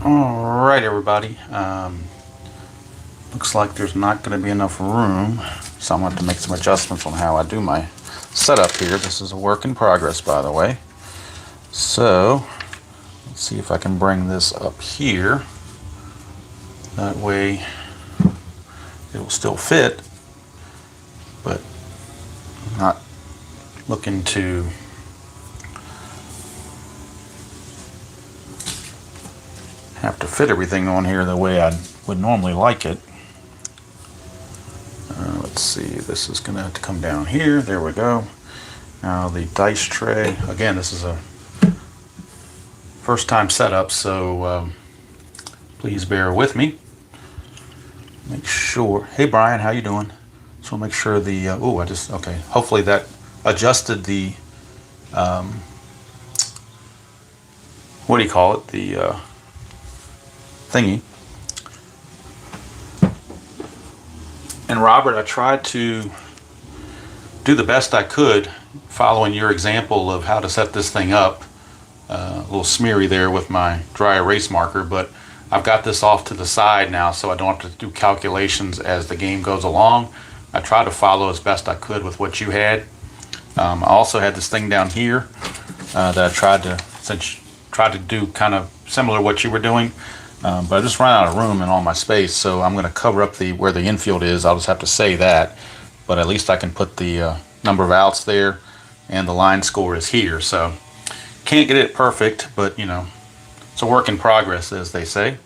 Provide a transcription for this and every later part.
Alright everybody, looks like there's not going to be enough room, so I'm going to have to make some adjustments on how I do my setup here. This is a work in progress, by the way. So, let's see if I can bring this up here. That way it will still fit, but I'm not looking to have to fit everything on here the way I would normally like it. Let's see, this is going to have to come down here. There we go. Now the dice tray, again, this is a first time setup, so please bear with me. Make sure, hey Brian, how you doing? So make sure the, okay, hopefully that adjusted the, what do you call it, the thingy. And Robert, I tried to do the best I could following your example of how to set this thing up. A little smeary there with my dry erase marker, but I've got this off to the side now so I don't have to do calculations as the game goes along. I tried to follow as best I could with what you had. I also had this thing down here that I tried to do kind of similar to what you were doing. But I just ran out of room in all my space, so I'm going to cover up where the infield is. I'll just have to say that, but at least I can put the number of outs there, and the line score is here. So can't get it perfect, but you know, it's a work in progress, as they say.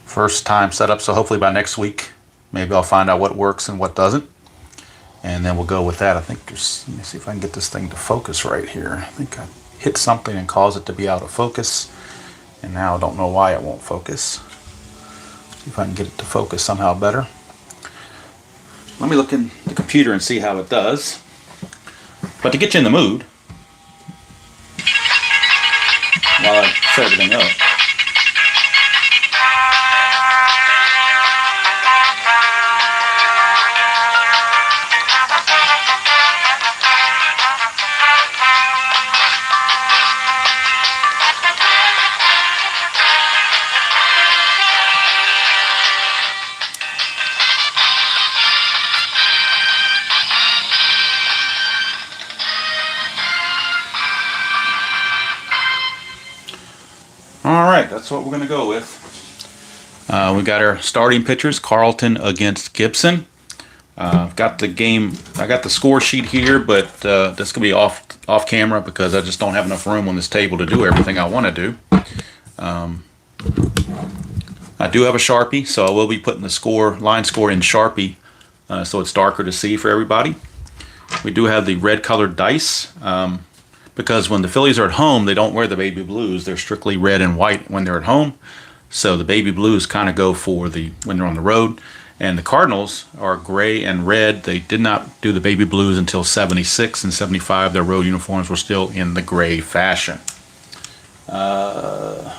First time setup, so hopefully by next week, maybe I'll find out what works and what doesn't, and then we'll go with that. I think let me see if I can get this thing to focus right here. I think I hit something and cause it to be out of focus, and now I don't know why it won't focus. See if I can get it to focus somehow better. Let me look in the computer and see how it does. But to get you in the mood, while I set everything up, alright, that's what we're going to go with. We got our starting pitchers, Carlton against Gibson. I've got the game, I got the score sheet here, but this could be off camera because I just don't have enough room on this table to do everything I want to do. I do have a Sharpie, so I will be putting the line score in Sharpie so it's darker to see for everybody. We do have the red colored dice. Because when the Phillies are at home, they don't wear the baby blues. They're strictly red and white when they're at home. So the baby blues kind of go for when they're on the road. And the Cardinals are gray and red. They did not do the baby blues until 76 and 75. Their road uniforms were still in the gray fashion. Hello,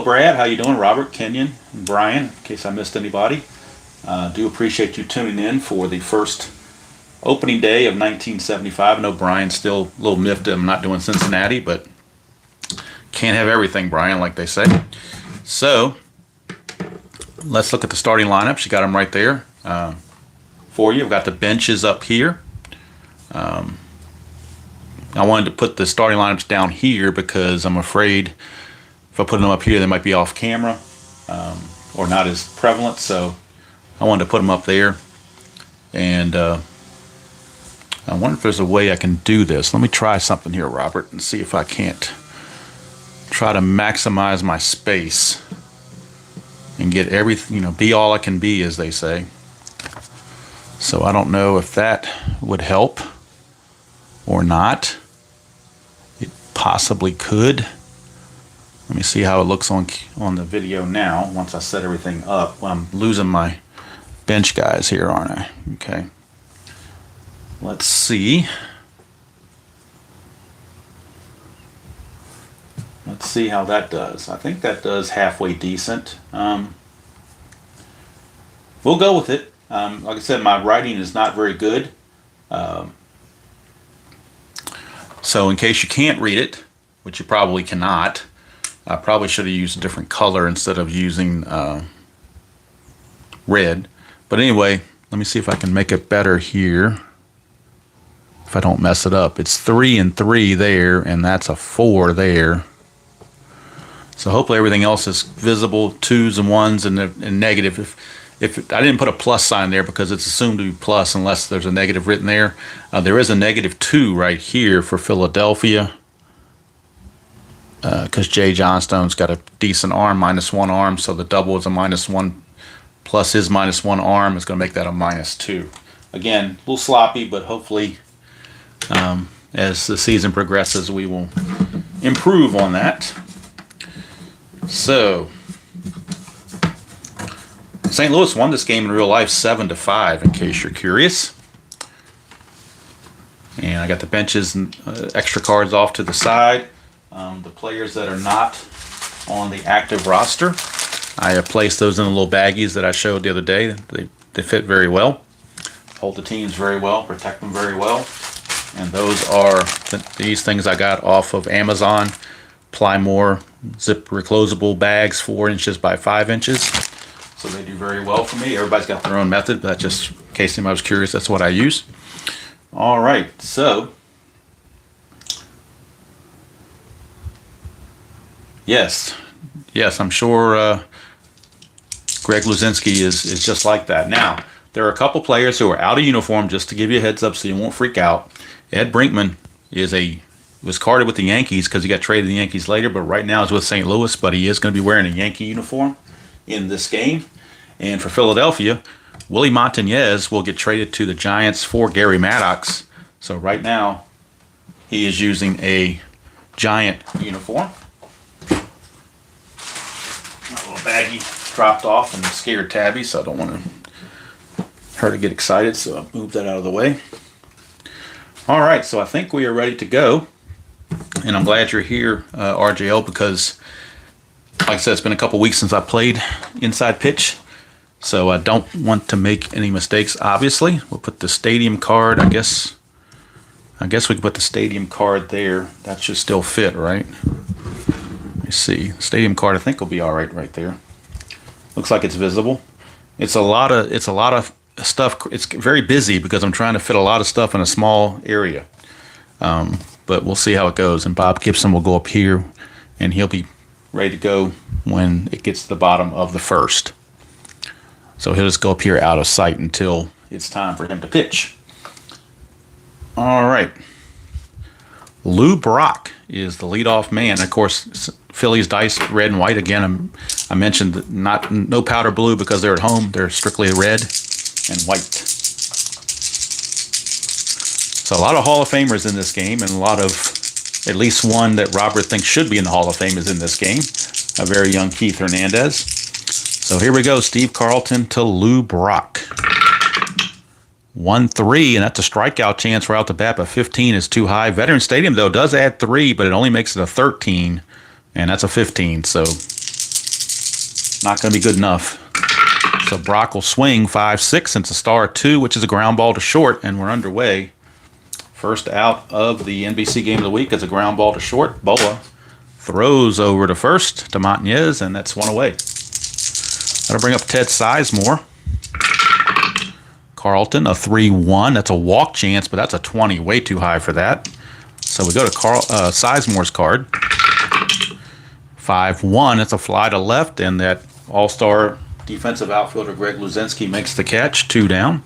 Brad. How you doing? Robert, Kenyon, and Brian, in case I missed anybody. Do appreciate you tuning in for the first opening day of 1975. I know Brian's still a little miffed I'm not doing Cincinnati, but can't have everything, Brian, like they say. So let's look at the starting lineups. You got them right there for you. I've got the benches up here. I wanted to put the starting lineups down here because I'm afraid if I put them up here, they might be off camera or not as prevalent. So I wanted to put them up there. And I wonder if there's a way I can do this. Let me try something here, Robert, and see if I can't try to maximize my space and get everything, you know, be all I can be, as they say. So I don't know if that would help or not. It possibly could. Let me see how it looks on the video now once I set everything up. Well, I'm losing my bench guys here, aren't I? Okay. Let's see. Let's see how that does. I think that does halfway decent. We'll go with it. Like I said, my writing is not very good. So in case you can't read it, which you probably cannot. I probably should have used a different color instead of using red. But anyway, let me see if I can make it better here. If I don't mess it up. It's 3 and 3 there, and that's a 4 there. So hopefully everything else is visible, 2s and 1s and negative. If I didn't put a plus sign there because it's assumed to be plus unless there's a negative written there. There is a -2 right here for Philadelphia. Because Jay Johnstone's got a decent arm, -1 arm, so the double is a -1 plus his -1 arm is going to make that a -2. Again, a little sloppy, but hopefully as the season progresses, we will improve on that. So, St. Louis won this game in real life 7-5, in case you're curious. And I got the benches and extra cards off to the side. The players that are not on the active roster, I have placed those in the little baggies that I showed the other day. They fit very well, hold the teams very well, protect them very well. And those are these things I got off of Amazon. Plymore zip reclosable bags, 4 inches by 5 inches. So they do very well for me. Everybody's got their own method, but just in case anybody was curious, that's what I use. All right, so yes, I'm sure Greg Luzinski is just like that. Now, there are a couple players who are out of uniform, just to give you a heads up so you won't freak out. Ed Brinkman was carded with the Yankees because he got traded to the Yankees later, but right now is with St. Louis, but he is going to be wearing a Yankee uniform in this game. And for Philadelphia, Willie Montañez will get traded to the Giants for Gary Maddox. So right now, he is using a Giant uniform. My little baggie dropped off and scared Tabby, so I don't want her to get excited, so I moved that out of the way. All right, so I think we are ready to go. And I'm glad you're here, RJL, because, like I said, it's been a couple weeks since I played inside pitch. So I don't want to make any mistakes, obviously. We'll put the stadium card, I guess we can put the stadium card there. That should still fit, right? Let me see. Stadium card, I think, will be all right there. Looks like it's visible. It's a lot of stuff. It's very busy because I'm trying to fit a lot of stuff in a small area. But we'll see how it goes. And Bob Gibson will go up here, and he'll be ready to go when it gets to the bottom of the first. So he'll just go up here out of sight until it's time for him to pitch. All right. Lou Brock is the leadoff man. Of course, Phillies diced red and white. Again, I mentioned that no powder blue because they're at home. They're strictly red and white. So a lot of Hall of Famers in this game, and a lot of, at least one that Robert thinks should be in the Hall of Fame is in this game. A very young Keith Hernandez. So here we go, Steve Carlton to Lou Brock. 1-3, and that's a strikeout chance right out the bat, but 15 is too high. Veterans Stadium, though, does add 3, but it only makes it a 13, and that's a 15, so not going to be good enough. So Brock will swing 5-6, and it's a star 2, which is a ground ball to short, and we're underway. First out of the NBC game of the week is a ground ball to short. Boa throws over to first to Montañez, and that's one away. That'll bring up Ted Sizemore. Carlton, a 3-1. That's a walk chance, but that's a 20. Way too high for that. So we go to Sizemore's card. 5-1. It's a fly to left, and that all-star defensive outfielder Greg Luzinski makes the catch. 2 down.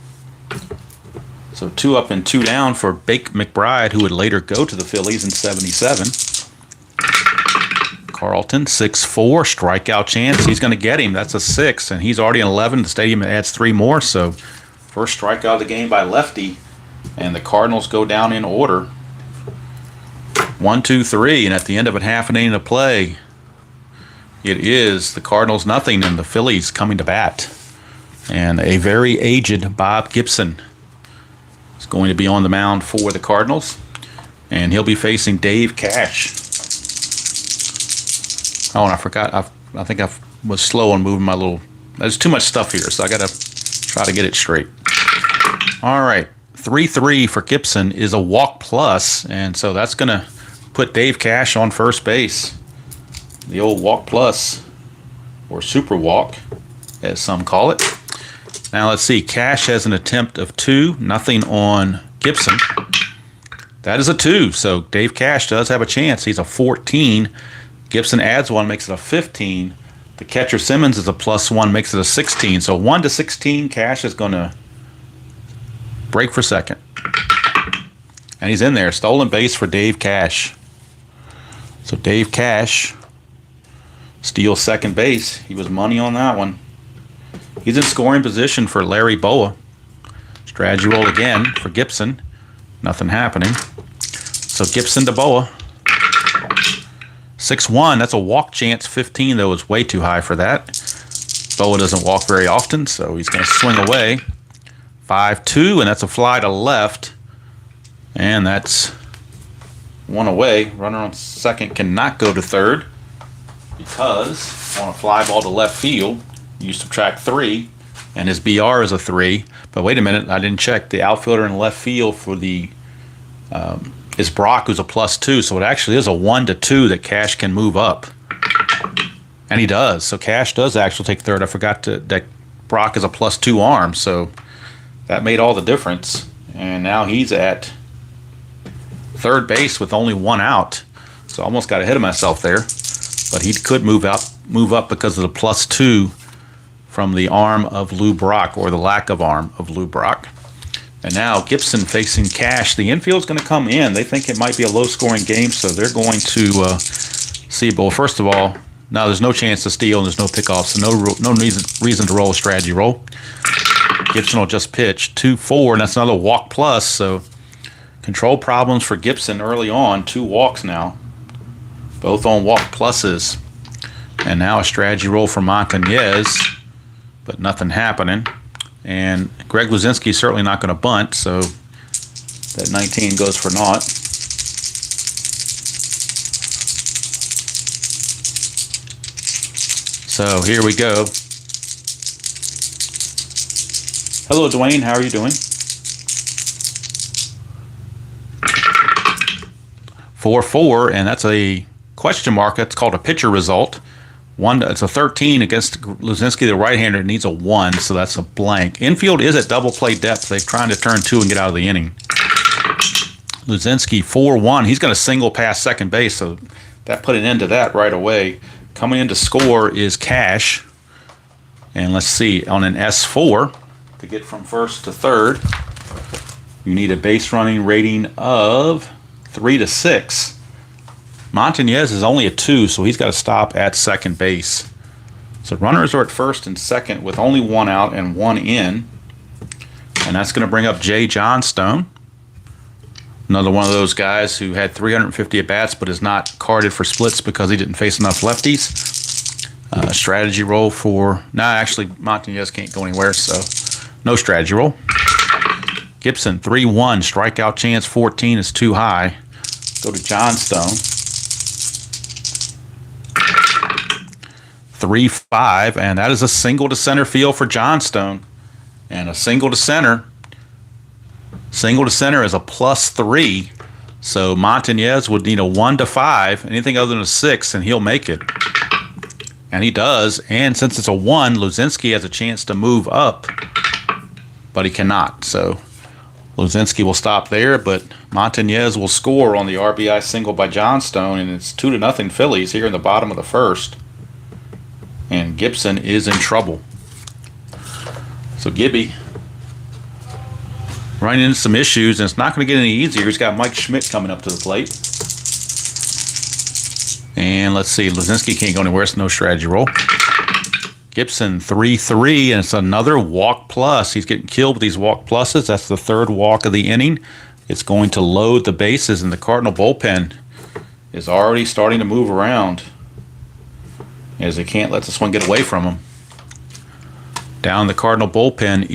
So 2 up and 2 down for Bake McBride, who would later go to the Phillies in '77. Carlton, 6-4, strikeout chance. He's going to get him. That's a 6, and he's already in 11. The stadium adds 3 more, so first strikeout of the game by lefty, and the Cardinals go down in order. 1, 2, 3, and at the end of it, half an inning to play, it is the Cardinals nothing, and the Phillies coming to bat. And a very aged Bob Gibson is going to be on the mound for the Cardinals, and he'll be facing Dave Cash. Oh, and I forgot. I think I was slow on moving my little. There's too much stuff here, so I got to try to get it straight. All right, 3-3 for Gibson is a walk plus, and so that's going to put Dave Cash on first base. The old walk plus, or super walk, as some call it. Now let's see. Cash has an attempt of 2, nothing on Gibson. That is a 2, so Dave Cash does have a chance. He's a 14. Gibson adds 1, makes it a 15. The catcher Simmons is a +1, makes it a 16. So 1 to 16, Cash is going to break for second. And he's in there. Stolen base for Dave Cash. So Dave Cash steals second base. He was money on that one. He's in scoring position for Larry Boa. Strategy roll again for Gibson. Nothing happening. So Gibson to Boa. 6-1. That's a walk chance. 15, though, is way too high for that. Boa doesn't walk very often, so he's going to swing away. 5-2, and that's a fly to left. And that's 1 away. Runner on second cannot go to third because on a fly ball to left field, you subtract 3, and his BR is a 3. But wait a minute, I didn't check. The outfielder in left field for the is Brock, who's a +2. So it actually is a 1 to 2 that Cash can move up, and he does. So Cash does actually take third. I forgot that Brock is a +2 arm, so that made all the difference. And now he's at third base with only 1 out. So I almost got ahead of myself there, but he could move up because of the +2 from the arm of Lou Brock, or the lack of arm of Lou Brock. And now Gibson facing Cash. The infield's going to come in. They think it might be a low-scoring game, so they're going to see. Well, first of all, now there's no chance to steal, and there's no pickoff, so no reason to roll a strategy roll. Gibson will just pitch 2-4, and that's another walk plus. So control problems for Gibson early on. 2 walks now, both on walk pluses. And now a strategy roll for Montañez, but nothing happening. And Greg Luzinski is certainly not going to bunt, so that 19 goes for naught. So here we go. Hello, Dwayne. How are you doing? 4-4, and that's a question mark. That's called a pitcher result. It's a 13 against Luzinski, the right-hander. It needs a 1, so that's a blank. Infield is at double play depth. They're trying to turn 2 and get out of the inning. Luzinski 4-1. He's going to single past second base, so that put an end to that right away. Coming in to score is Cash. And let's see, on an S4, to get from first to third, you need a base running rating of 3 to 6. Montañez is only a 2, so he's got to stop at second base. So runners are at first and second with only 1 out and 1 in. And that's going to bring up Jay Johnstone. Another one of those guys who had 350 at-bats but is not carded for splits because he didn't face enough lefties. Strategy roll for... actually, Montañez can't go anywhere, so no strategy roll. Gibson, 3-1. Strikeout chance 14 is too high. Go to Johnstone. 3-5, and that is a single to center field for Johnstone. And a single to center is a +3. So Montañez would need a 1 to 5, anything other than a 6, and he'll make it. And he does. And since it's a 1, Luzinski has a chance to move up, but he cannot. So Luzinski will stop there, but Montañez will score on the RBI single by Johnstone, and it's 2-0 Phillies here in the bottom of the first. And Gibson is in trouble. So Gibby running into some issues, and it's not going to get any easier. He's got Mike Schmidt coming up to the plate. And let's see, Luzinski can't go anywhere. It's no strategy roll. Gibson 3-3, and it's another walk plus. He's getting killed with these walk pluses. That's the 3rd walk of the inning. It's going to load the bases, and the Cardinal bullpen is already starting to move around, as they can't let this one get away from them. Down the Cardinal bullpen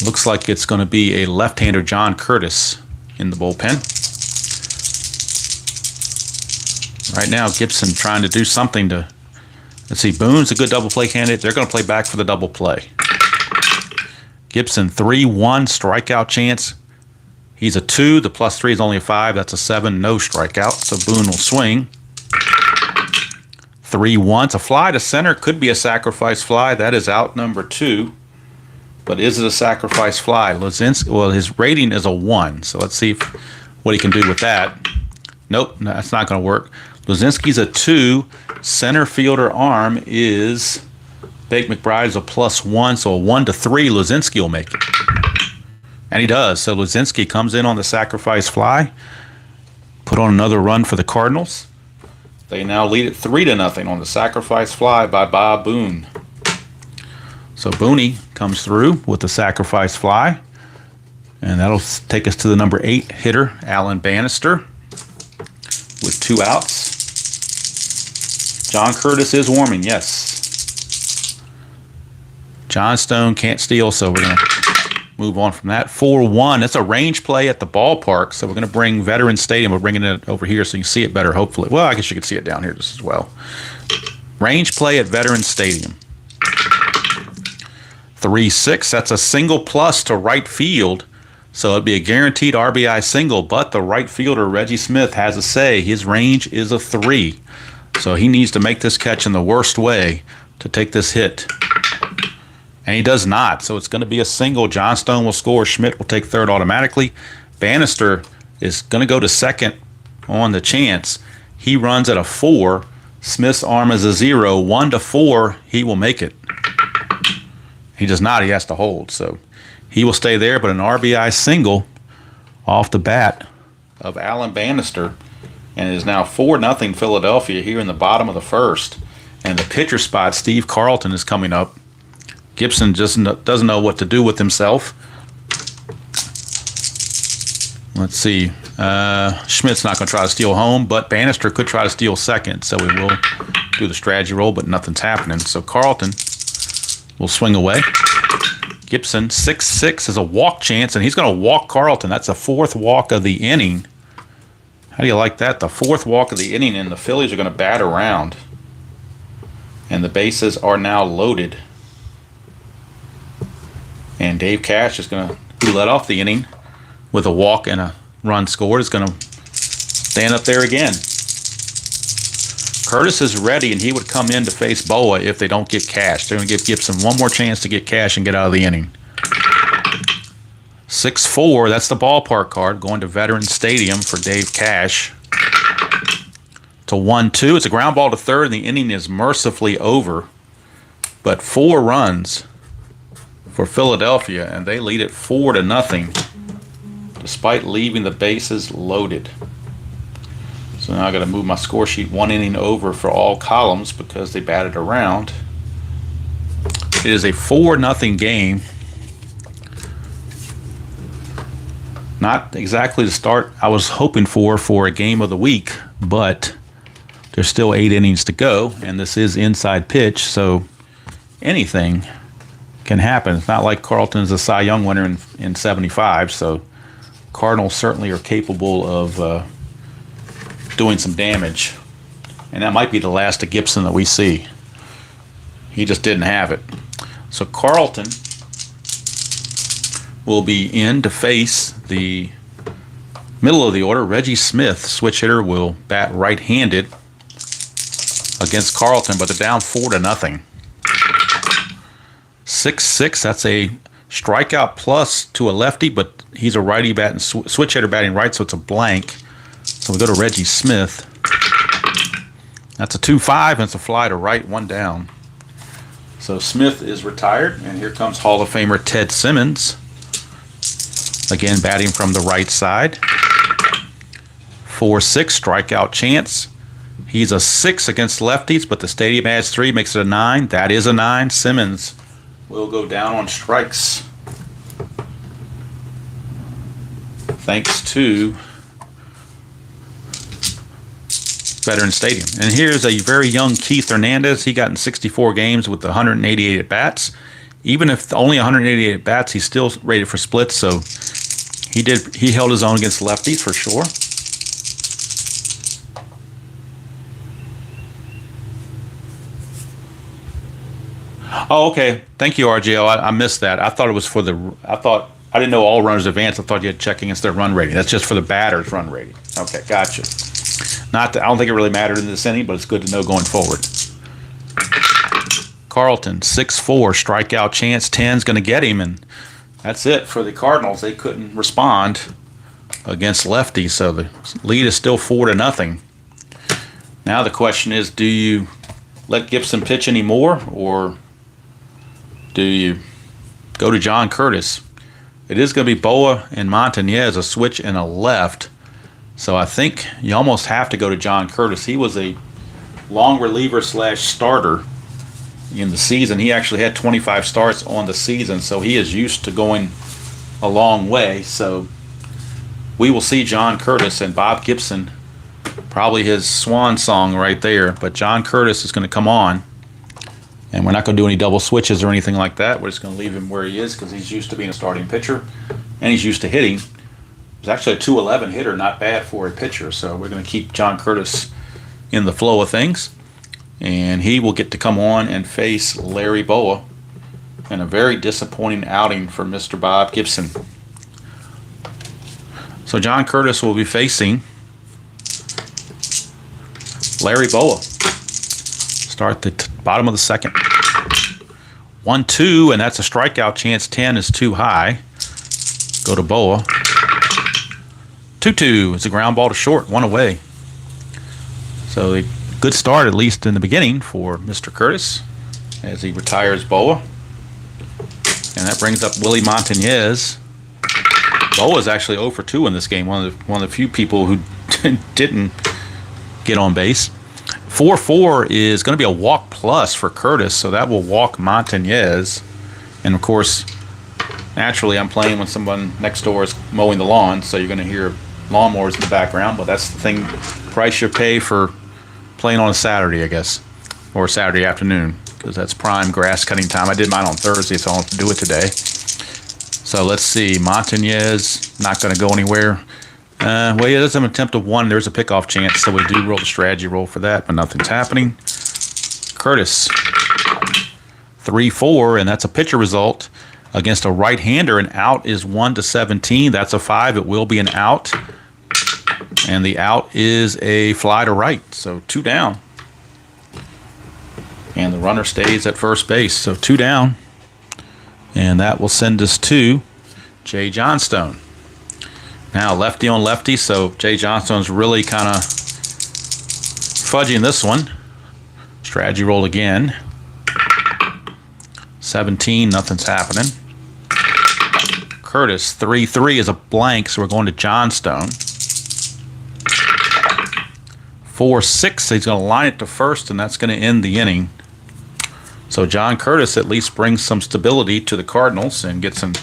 looks like it's going to be a left-hander, John Curtis, in the bullpen. Right now, Gibson trying to do something to... Let's see, Boone's a good double play candidate. They're going to play back for the double play. Gibson 3-1, strikeout chance. He's a 2. The +3 is only a 5. That's a 7. No strikeout. So Boone will swing. 3-1. It's a fly to center. Could be a sacrifice fly. That is out number 2. But is it a sacrifice fly? Luzinski, well, his rating is a 1. So let's see what he can do with that. Nope, no, that's not going to work. Luzinski's a 2. Center fielder arm is Bake McBride is a +1. So a 1-3. Luzinski will make it. And he does. So Luzinski comes in on the sacrifice fly. Put on another run for the Cardinals. They now lead it 3-0 on the sacrifice fly by Bob Boone. So Booney comes through with the sacrifice fly. And that'll take us to the number 8 hitter, Alan Bannister, with 2 outs. John Curtis is warming, yes. John Stone can't steal, so we're going to move on from that. 4-1. It's a range play at the ballpark, so we're going to bring Veterans Stadium. We're bringing it over here so you can see it better, hopefully. Well, I guess you can see it down here just as well. Range play at Veterans Stadium. 3-6. That's a single plus to right field, so it'd be a guaranteed RBI single, but the right fielder, Reggie Smith, has a say. His range is a 3, so he needs to make this catch in the worst way to take this hit. And he does not, so it's going to be a single. John Stone will score. Schmidt will take third automatically. Bannister is going to go to second on the chance. He runs at a 4. Smith's arm is a 0. 1-4, he will make it. He does not. He has to hold, so he will stay there. But an RBI single off the bat of Alan Bannister, and it is now 4-0 Philadelphia here in the bottom of the first. And the pitcher spot, Steve Carlton, is coming up. Gibson just doesn't know what to do with himself. Let's see. Schmidt's not going to try to steal home, but Bannister could try to steal second, so we will do the strategy roll, but nothing's happening. So Carlton will swing away. Gibson, 6-6 is a walk chance, and he's going to walk Carlton. That's the 4th walk of the inning. How do you like that? The 4th walk of the inning, and the Phillies are going to bat around. And the bases are now loaded. And Dave Cash is going to, who led off the inning with a walk and a run scored, is going to stand up there again. Curtis is ready, and he would come in to face Boa if they don't get Cash. They're going to give Gibson one more chance to get Cash and get out of the inning. 6-4, that's the ballpark card, going to Veterans Stadium for Dave Cash. To 1-2, it's a ground ball to third, and the inning is mercifully over. But 4 runs for Philadelphia, and they lead it 4-0, despite leaving the bases loaded. So now I got to move my score sheet 1 inning over for all columns because they batted around. It is a 4-0 game. Not exactly the start I was hoping for a game of the week, but there's still 8 innings to go, and this is inside pitch, so anything can happen. It's not like Carlton's a Cy Young winner in 75, so Cardinals certainly are capable of doing some damage. And that might be the last of Gibson that we see. He just didn't have it. So Carlton will be in to face the middle of the order. Reggie Smith, switch hitter, will bat right-handed against Carlton, but they're down 4-0. 6-6, that's a strikeout plus to a lefty, but he's a righty batting, switch hitter batting right, so it's a blank. So we go to Reggie Smith. That's a 2-5, and it's a fly to right, 1 down. So Smith is retired, and here comes Hall of Famer Ted Simmons. Again, batting from the right side. 4-6, strikeout chance. He's a 6 against lefties, but the stadium adds 3, makes it a 9. That is a 9. Simmons will go down on strikes. Thanks to Veterans Stadium. And here's a very young Keith Hernandez. He got in 64 games with 188 at-bats. Even if only 188 at-bats, he's still rated for splits, so he held his own against lefties for sure. Oh, okay. Thank you, RJL. I missed that. I thought it was for the. I thought I didn't know all runners advance. I thought you had to check against their run rating. That's just for the batter's run rating. Okay, gotcha. Not that, I don't think it really mattered in this inning, but it's good to know going forward. Carlton, 6-4, strikeout chance. 10's going to get him, and that's it for the Cardinals. They couldn't respond against lefties, so the lead is still 4-0. Now the question is, do you let Gibson pitch anymore, or do you go to John Curtis? It is going to be Boa and Montañez, a switch and a left. So I think you almost have to go to John Curtis. He was a long reliever / starter in the season. He actually had 25 starts on the season, so he is used to going a long way. So we will see John Curtis and Bob Gibson, probably his swan song right there. But John Curtis is going to come on. And we're not going to do any double switches or anything like that. We're just going to leave him where he is because he's used to being a starting pitcher and he's used to hitting. He's actually a 211 hitter, not bad for a pitcher. So we're going to keep John Curtis in the flow of things. And he will get to come on and face Larry Boa in a very disappointing outing for Mr. Bob Gibson. So John Curtis will be facing Larry Boa. Start the bottom of the second. 1-2, and that's a strikeout chance. 10 is too high. Go to Boa. 2-2. It's a ground ball to short. 1 away. So a good start, at least in the beginning, for Mr. Curtis as he retires Boa. And that brings up Willie Montañez. Boa is actually 0 for 2 in this game. One of the few people who didn't get on base. 4-4 is going to be a walk plus for Curtis, so that will walk Montañez. And of course, naturally, I'm playing when someone next door is mowing the lawn, so you're going to hear lawnmowers in the background. But that's the price you pay for playing on a Saturday, I guess, or Saturday afternoon, because that's prime grass cutting time. I did mine on Thursday, so I don't have to do it today. So let's see, Montañez not going to go anywhere. Well, yeah, there's an attempt of 1. There's a pickoff chance, so we do roll the strategy roll for that, but nothing's happening. Curtis, 3-4, and that's a pitcher result against a right-hander. An out is 1-17. That's a 5. It will be an out, and the out is a fly to right, so 2 down. And the runner stays at first base, so 2 down, and that will send us to Jay Johnstone. Now, lefty on lefty, so Jay Johnstone's really kind of fudging this one. Strategy roll again. 17, nothing's happening. Curtis, 3-3 is a blank, so we're going to Johnstone. 4-6, he's going to line it to first, and that's going to end the inning. So John Curtis at least brings some stability to the Cardinals and gets some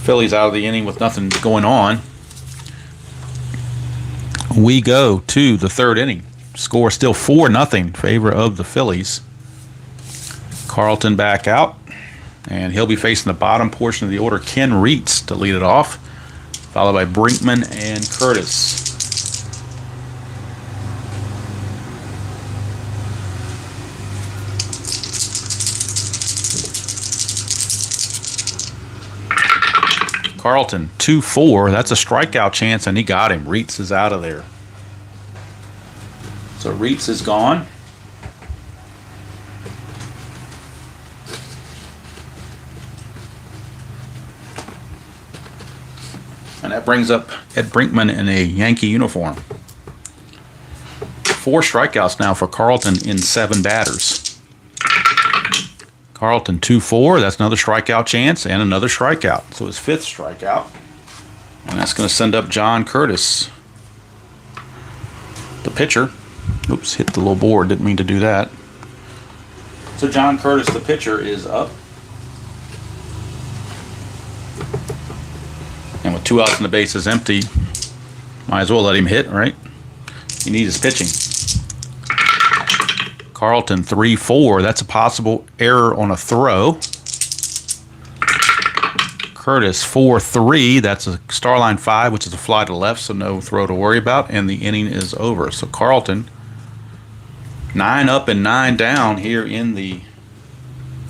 Phillies out of the inning with nothing going on. We go to the 3rd inning. Score still 4-0 in favor of the Phillies. Carlton back out, and he'll be facing the bottom portion of the order, Ken Reitz, to lead it off, followed by Brinkman and Curtis. Carlton, 2-4. That's a strikeout chance, and he got him. Reitz is out of there. So Reitz is gone. And that brings up Ed Brinkman in a Yankee uniform. 4 strikeouts now for Carlton in 7 batters. Carlton, 2-4. That's another strikeout chance and another strikeout. So his 5th strikeout. And that's going to send up John Curtis, the pitcher. Oops, hit the little board. Didn't mean to do that. So John Curtis, the pitcher, is up. And with 2 outs and the bases empty, might as well let him hit, right? He needs his pitching. Carlton, 3-4. That's a possible error on a throw. Curtis, 4-3. That's a star line 5, which is a fly to left, so no throw to worry about, and the inning is over. So Carlton, 9 up and 9 down here in the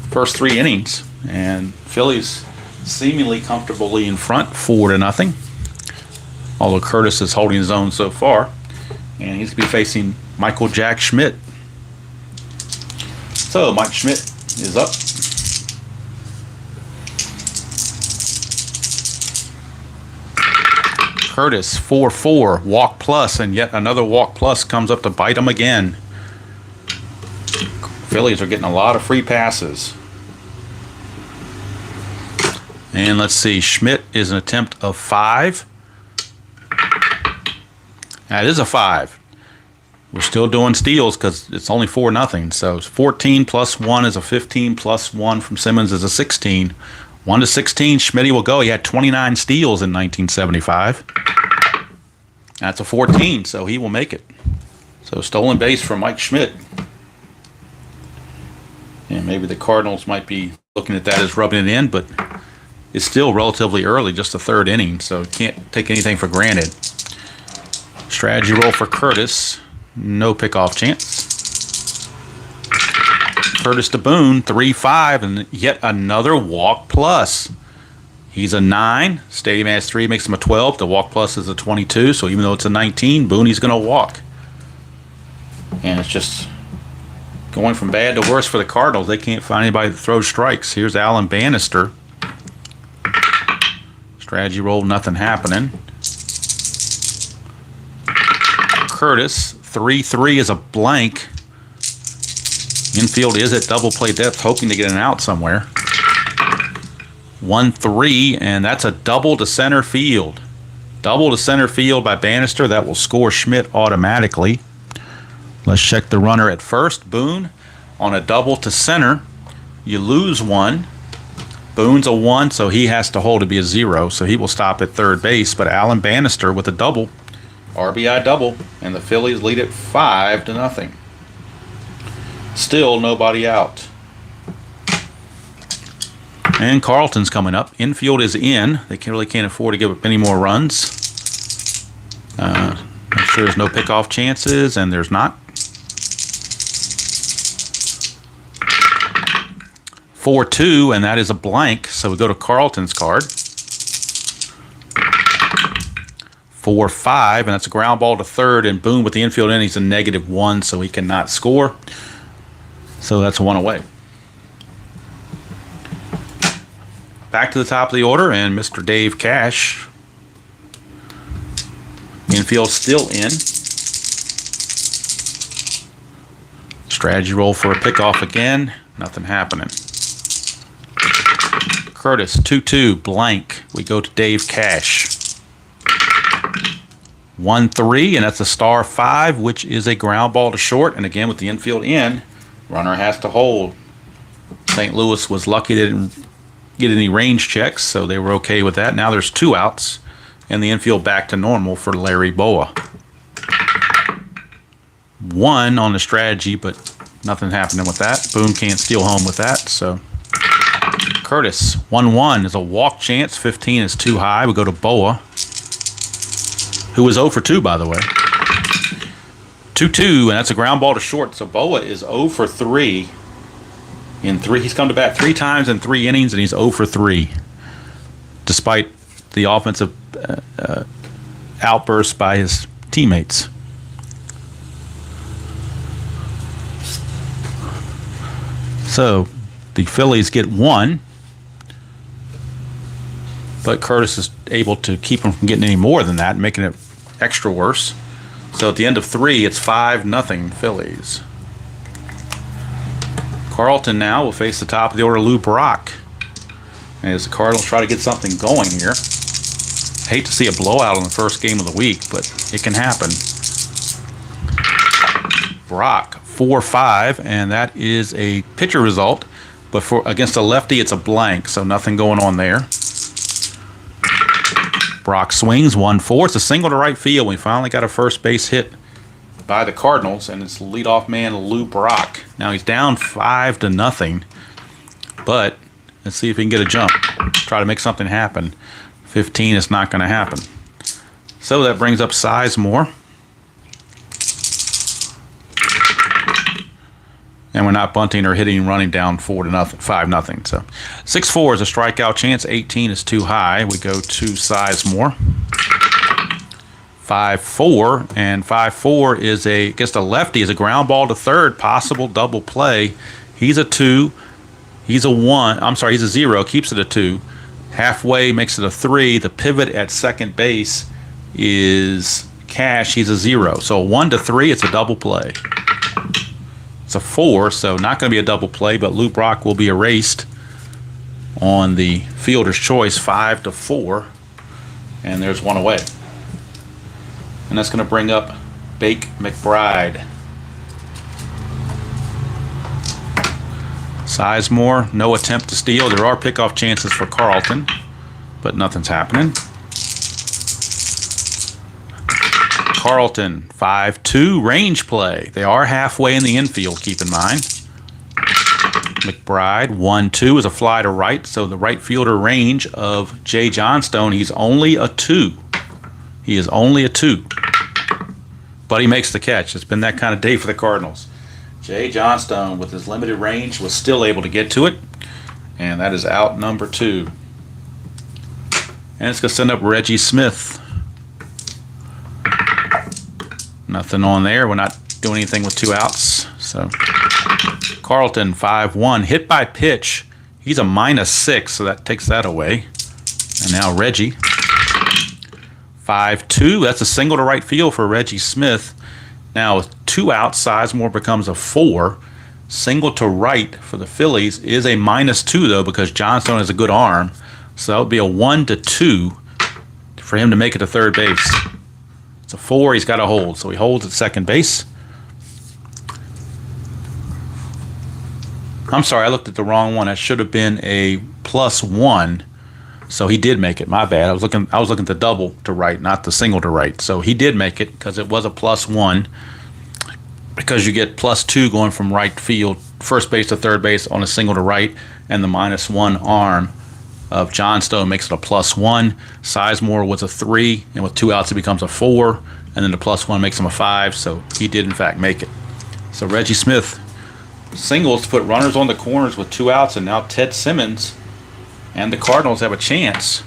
first 3 innings, and Phillies seemingly comfortably in front, 4-0. Although Curtis is holding his own so far. And he's going to be facing Michael Jack Schmidt. So Mike Schmidt is up. Curtis, 4-4, walk plus, and yet another walk plus comes up to bite him again. Phillies are getting a lot of free passes. And let's see, Schmidt is an attempt of 5. That is a 5. We're still doing steals because it's only 4-0. So 14 plus 1 is a 15 plus 1 from Simmons is a 16. 1 to 16, Schmidt will go. He had 29 steals in 1975. That's a 14, so he will make it. So stolen base for Mike Schmidt. And maybe the Cardinals might be looking at that as rubbing it in, but it's still relatively early, just the 3rd inning, so can't take anything for granted. Strategy roll for Curtis. No pickoff chance. Curtis to Boone, 3-5, and yet another walk plus. He's a 9. Stadium has 3, makes him a 12. The walk plus is a 22, so even though it's a 19, Booney's going to walk. And it's just going from bad to worse for the Cardinals. They can't find anybody that throws strikes. Here's Alan Bannister. Strategy roll, nothing happening. Curtis, 3-3 is a blank. Infield is at double play depth, hoping to get an out somewhere. 1-3, and that's a double to center field. Double to center field by Bannister. That will score Schmidt automatically. Let's check the runner at first. Boone on a double to center. You lose 1. Boone's a 1, so he has to hold to be a 0, so he will stop at third base. But Alan Bannister with a double, RBI double, and the Phillies lead it 5-0. Still nobody out. And Carlton's coming up. Infield is in. They really can't afford to give up any more runs. Make sure there's no pickoff chances, and there's not. 4-2, and that is a blank. So we go to Carlton's card. 4-5, and that's a ground ball to third, and Boone with the infield in, he's a -1, so he cannot score. So that's 1 away. Back to the top of the order, and Mr. Dave Cash. Infield still in. Strategy roll for a pickoff again. Nothing happening. Curtis, 2-2, blank. We go to Dave Cash. 1-3, and that's a star 5, which is a ground ball to short. And again, with the infield in, runner has to hold. St. Louis was lucky they didn't get any range checks, so they were okay with that. Now there's 2 outs, and the infield back to normal for Larry Boa. 1 on the strategy, but nothing happening with that. Boone can't steal home with that, so Curtis, 1-1 is a walk chance. 15 is too high. We go to Boa, who was 0 for 2, by the way. 2-2, and that's a ground ball to short. So Boa is 0 for 3 in 3. He's come to bat 3 times in 3 innings, and he's 0 for 3, despite the offensive outbursts by his teammates. So the Phillies get 1, but Curtis is able to keep him from getting any more than that, making it extra worse. So at the end of 3, it's 5-0 Phillies. Carlton now will face the top of the order, Lou Brock, as the Cardinals try to get something going here. Hate to see a blowout on the first game of the week, but it can happen. Brock, 4-5, and that is a pitcher result, but for against a lefty, it's a blank, so nothing going on there. Brock swings, 1-4. It's a single to right field. We finally got a first base hit by the Cardinals, and it's leadoff man Lou Brock. Now he's down 5-0, but let's see if he can get a jump. Try to make something happen. 15 is not going to happen. So that brings up Sizemore. and we're not bunting or hitting and running down 4-0, 5-0. So 6-4 is a strikeout chance. 18 is too high. We go to Sizemore. 5-4, and 5-4 is against a lefty, is a ground ball to third, possible double play. He's a 2. He's a 1. I'm sorry, he's a 0. Keeps it a 2. Halfway makes it a 3. The pivot at second base is Cash. He's a 0. So a 1 to 3, it's a double play. It's a 4, so not going to be a double play, but Lou Brock will be erased on the fielder's choice. 5 to 4, and there's one away. And that's going to bring up Bake McBride. Sizemore, no attempt to steal. There are pickoff chances for Carlton, but nothing's happening. Carlton, 5-2, range play. They are halfway in the infield, keep in mind. McBride, 1-2 is a fly to right, so the right fielder range of Jay Johnstone, he's only a 2. He is only a 2. But he makes the catch. It's been that kind of day for the Cardinals. Jay Johnstone, with his limited range, was still able to get to it. And that is out number 2. And it's going to send up Reggie Smith. Nothing on there. We're not doing anything with 2 outs. So Carlton, 5-1. Hit by pitch. He's a -6, so that takes that away. And now Reggie. 5-2. That's a single to right field for Reggie Smith. Now with 2 outs, Sizemore becomes a 4. Single to right for the Phillies is a -2 though, because Johnstone has a good arm. So that would be a 1 to 2 for him to make it to third base. It's a 4. He's got to hold, so he holds at second base. I'm sorry, I looked at the wrong one. That should have been a +1. So he did make it. My bad. I was looking at the double to right, not the single to right. So he did make it because it was a +1. Because you get +2 going from right field, first base to third base on a single to right, and the -1 arm of Johnstone makes it a +1. Sizemore was a 3, and with 2 outs it becomes a 4, and then the +1 makes him a 5. So he did in fact make it. So Reggie Smith singles to put runners on the corners with 2 outs, and now Ted Simmons and the Cardinals have a chance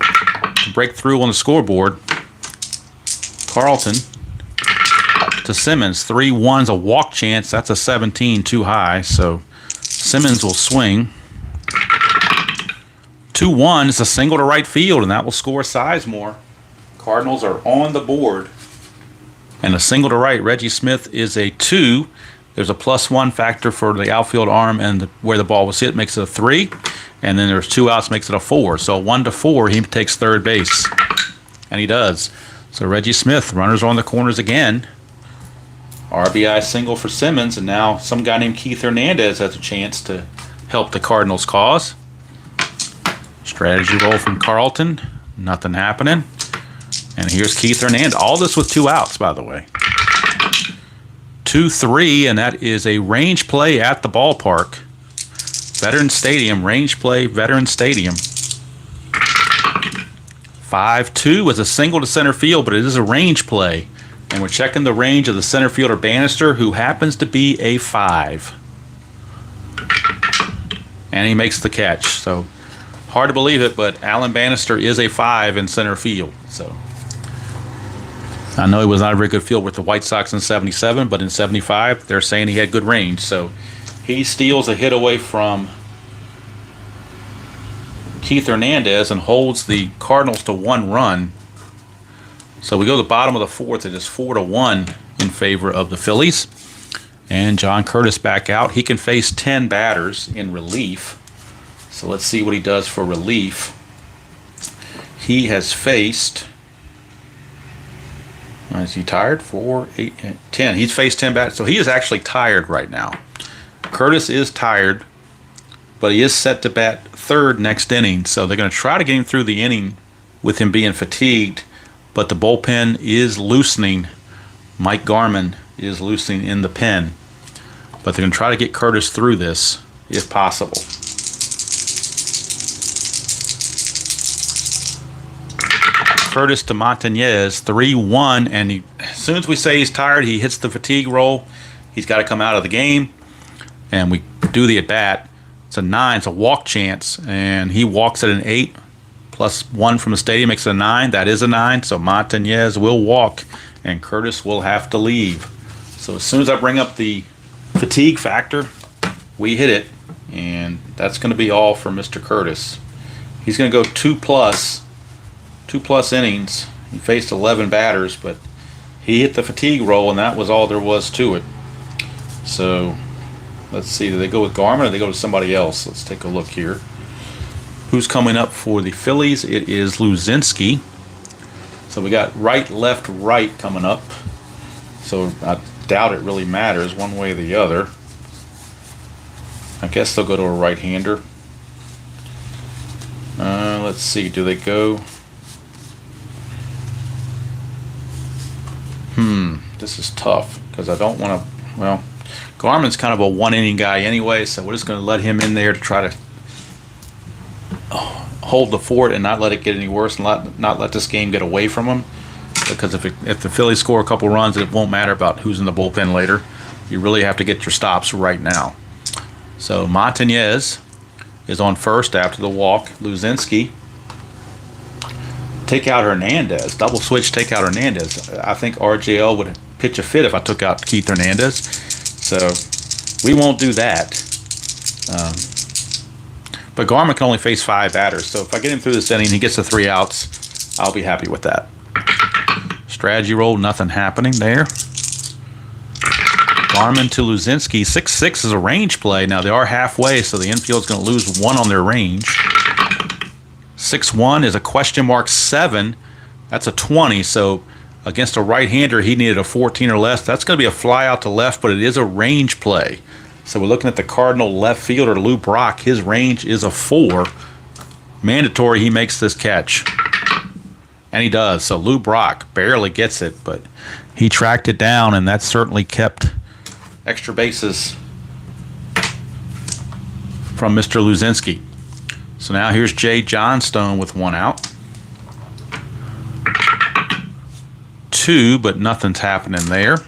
to break through on the scoreboard. Carlton to Simmons, 3-1's a walk chance. That's a 17, too high. So Simmons will swing. 2-1 is a single to right field, and that will score Sizemore. Cardinals are on the board. And a single to right, Reggie Smith is a 2. There's a +1 factor for the outfield arm, and where the ball was hit makes it a 3. And then there's 2 outs, makes it a 4. So 1 to 4, he takes third base. And he does. So Reggie Smith, runners on the corners again. RBI single for Simmons, and now some guy named Keith Hernandez has a chance to help the Cardinals' cause. Strategy roll from Carlton. Nothing happening. And here's Keith Hernandez. All this with 2 outs, by the way. 2-3, and that is a range play at the ballpark. Veteran Stadium, range play, Veteran Stadium. 5-2 is a single to center field, but it is a range play. And we're checking the range of the center fielder Bannister, who happens to be a 5. And he makes the catch. So hard to believe it, but Alan Bannister is a 5 in center field. So I know he was not a very good field with the White Sox in 77, but in 75, they're saying he had good range. So he steals a hit away from Keith Hernandez and holds the Cardinals to 1 run. So we go to the bottom of the 4th. It is 4-1 in favor of the Phillies. And John Curtis back out. He can face 10 batters in relief. So let's see what he does for relief. He has faced... Is he tired? 4, 8, 10. He's faced 10 batters. So he is actually tired right now. Curtis is tired, but he is set to bat third next inning. So they're going to try to get him through the inning with him being fatigued. But the bullpen is loosening. Mike Garman is loosening in the pen. But they're going to try to get Curtis through this if possible. Curtis to Montañez, 3-1, and as soon as we say he's tired, he hits the fatigue roll. He's got to come out of the game, and we do the at-bat. It's a 9. It's a walk chance, and he walks at an 8. Plus 1 from the stadium makes it a 9. That is a 9, so Montañez will walk, and Curtis will have to leave. So as soon as I bring up the fatigue factor, we hit it, and that's going to be all for Mr. Curtis. He's going to go 2+ innings. He faced 11 batters, but he hit the fatigue roll, and that was all there was to it. So let's see, do they go with Garmin or do they go to somebody else? Let's take a look here. Who's coming up for the Phillies? It is Luzinski. So we got right, left, right coming up. So I doubt it really matters one way or the other. I guess they'll go to a right-hander. Let's see, do they go? This is tough because I don't want to, well, Garmin's kind of a one-inning guy anyway, so we're just going to let him in there to try to hold the fort and not let it get any worse and not let this game get away from him. Because if the Phillies score a couple runs, it won't matter about who's in the bullpen later. You really have to get your stops right now. So Montañez is on first after the walk. Luzinski. Take out Hernandez. Double switch, take out Hernandez. I think RJL would pitch a fit if I took out Keith Hernandez. So we won't do that. But Garmin can only face 5 batters. So if I get him through this inning and he gets the 3 outs, I'll be happy with that. Strategy roll, nothing happening there. Garmin to Luzinski. 6-6 is a range play. Now they are halfway, so the infield's going to lose 1 on their range. 6-1 is a question mark 7. That's a 20. So against a right-hander, he needed a 14 or less. That's going to be a fly out to left, but it is a range play. So we're looking at the Cardinal left fielder, Lou Brock. His range is a 4. Mandatory he makes this catch. And he does. So Lou Brock barely gets it, but he tracked it down, and that certainly kept extra bases from Mr. Luzinski. So now here's Jay Johnstone with 1 out. 2, but nothing's happening there.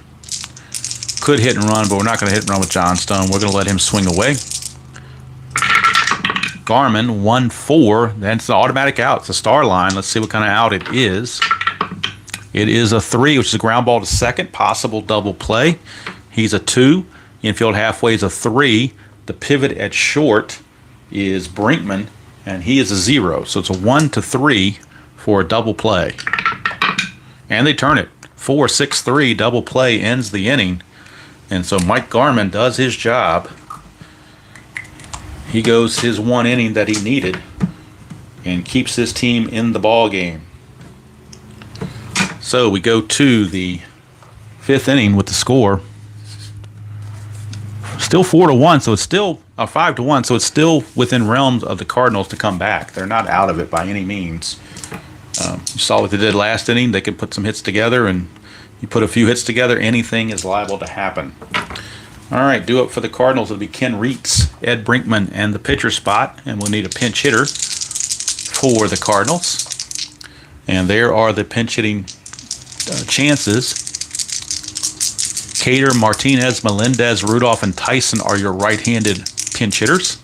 Could hit and run, but we're not going to hit and run with Johnstone. We're going to let him swing away. Garmin, 1-4. That's the automatic out. It's a star line. Let's see what kind of out it is. It is a 3, which is a ground ball to second. Possible double play. He's a 2. Infield halfway is a 3. The pivot at short is Brinkman, and he is a 0. So it's a 1-3 for a double play. And they turn it. 4-6-3 double play ends the inning. And so Mike Garmin does his job. He goes his 1 inning that he needed and keeps his team in the ball game. So we go to the 5th inning with the score. Still 4-1, so it's still 5-1, so it's still within realms of the Cardinals to come back. They're not out of it by any means. You saw what they did last inning. They could put some hits together, and you put a few hits together, anything is liable to happen. All right, due up for the Cardinals, it'll be Ken Reitz, Ed Brinkman, and the pitcher spot, and we'll need a pinch hitter for the Cardinals. And there are the pinch hitting chances. Cater, Martinez, Melendez, Rudolph, and Tyson are your right-handed pinch hitters.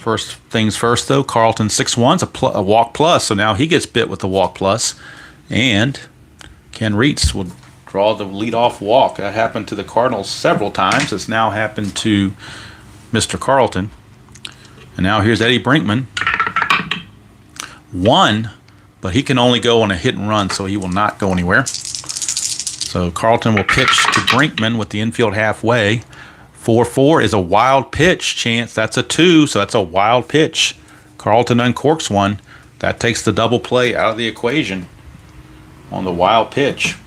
First things first, though, Carlton 6-1's a walk plus, so now he gets bit with the walk plus, and Ken Reitz will draw the leadoff walk. That happened to the Cardinals several times. It's now happened to Mr. Carlton. And now here's Eddie Brinkman. 1, but he can only go on a hit and run, so he will not go anywhere. So Carlton will pitch to Brinkman with the infield halfway. 4-4 is a wild pitch chance. That's a 2, so that's a wild pitch. Carlton uncorks 1. That takes the double play out of the equation on the wild pitch.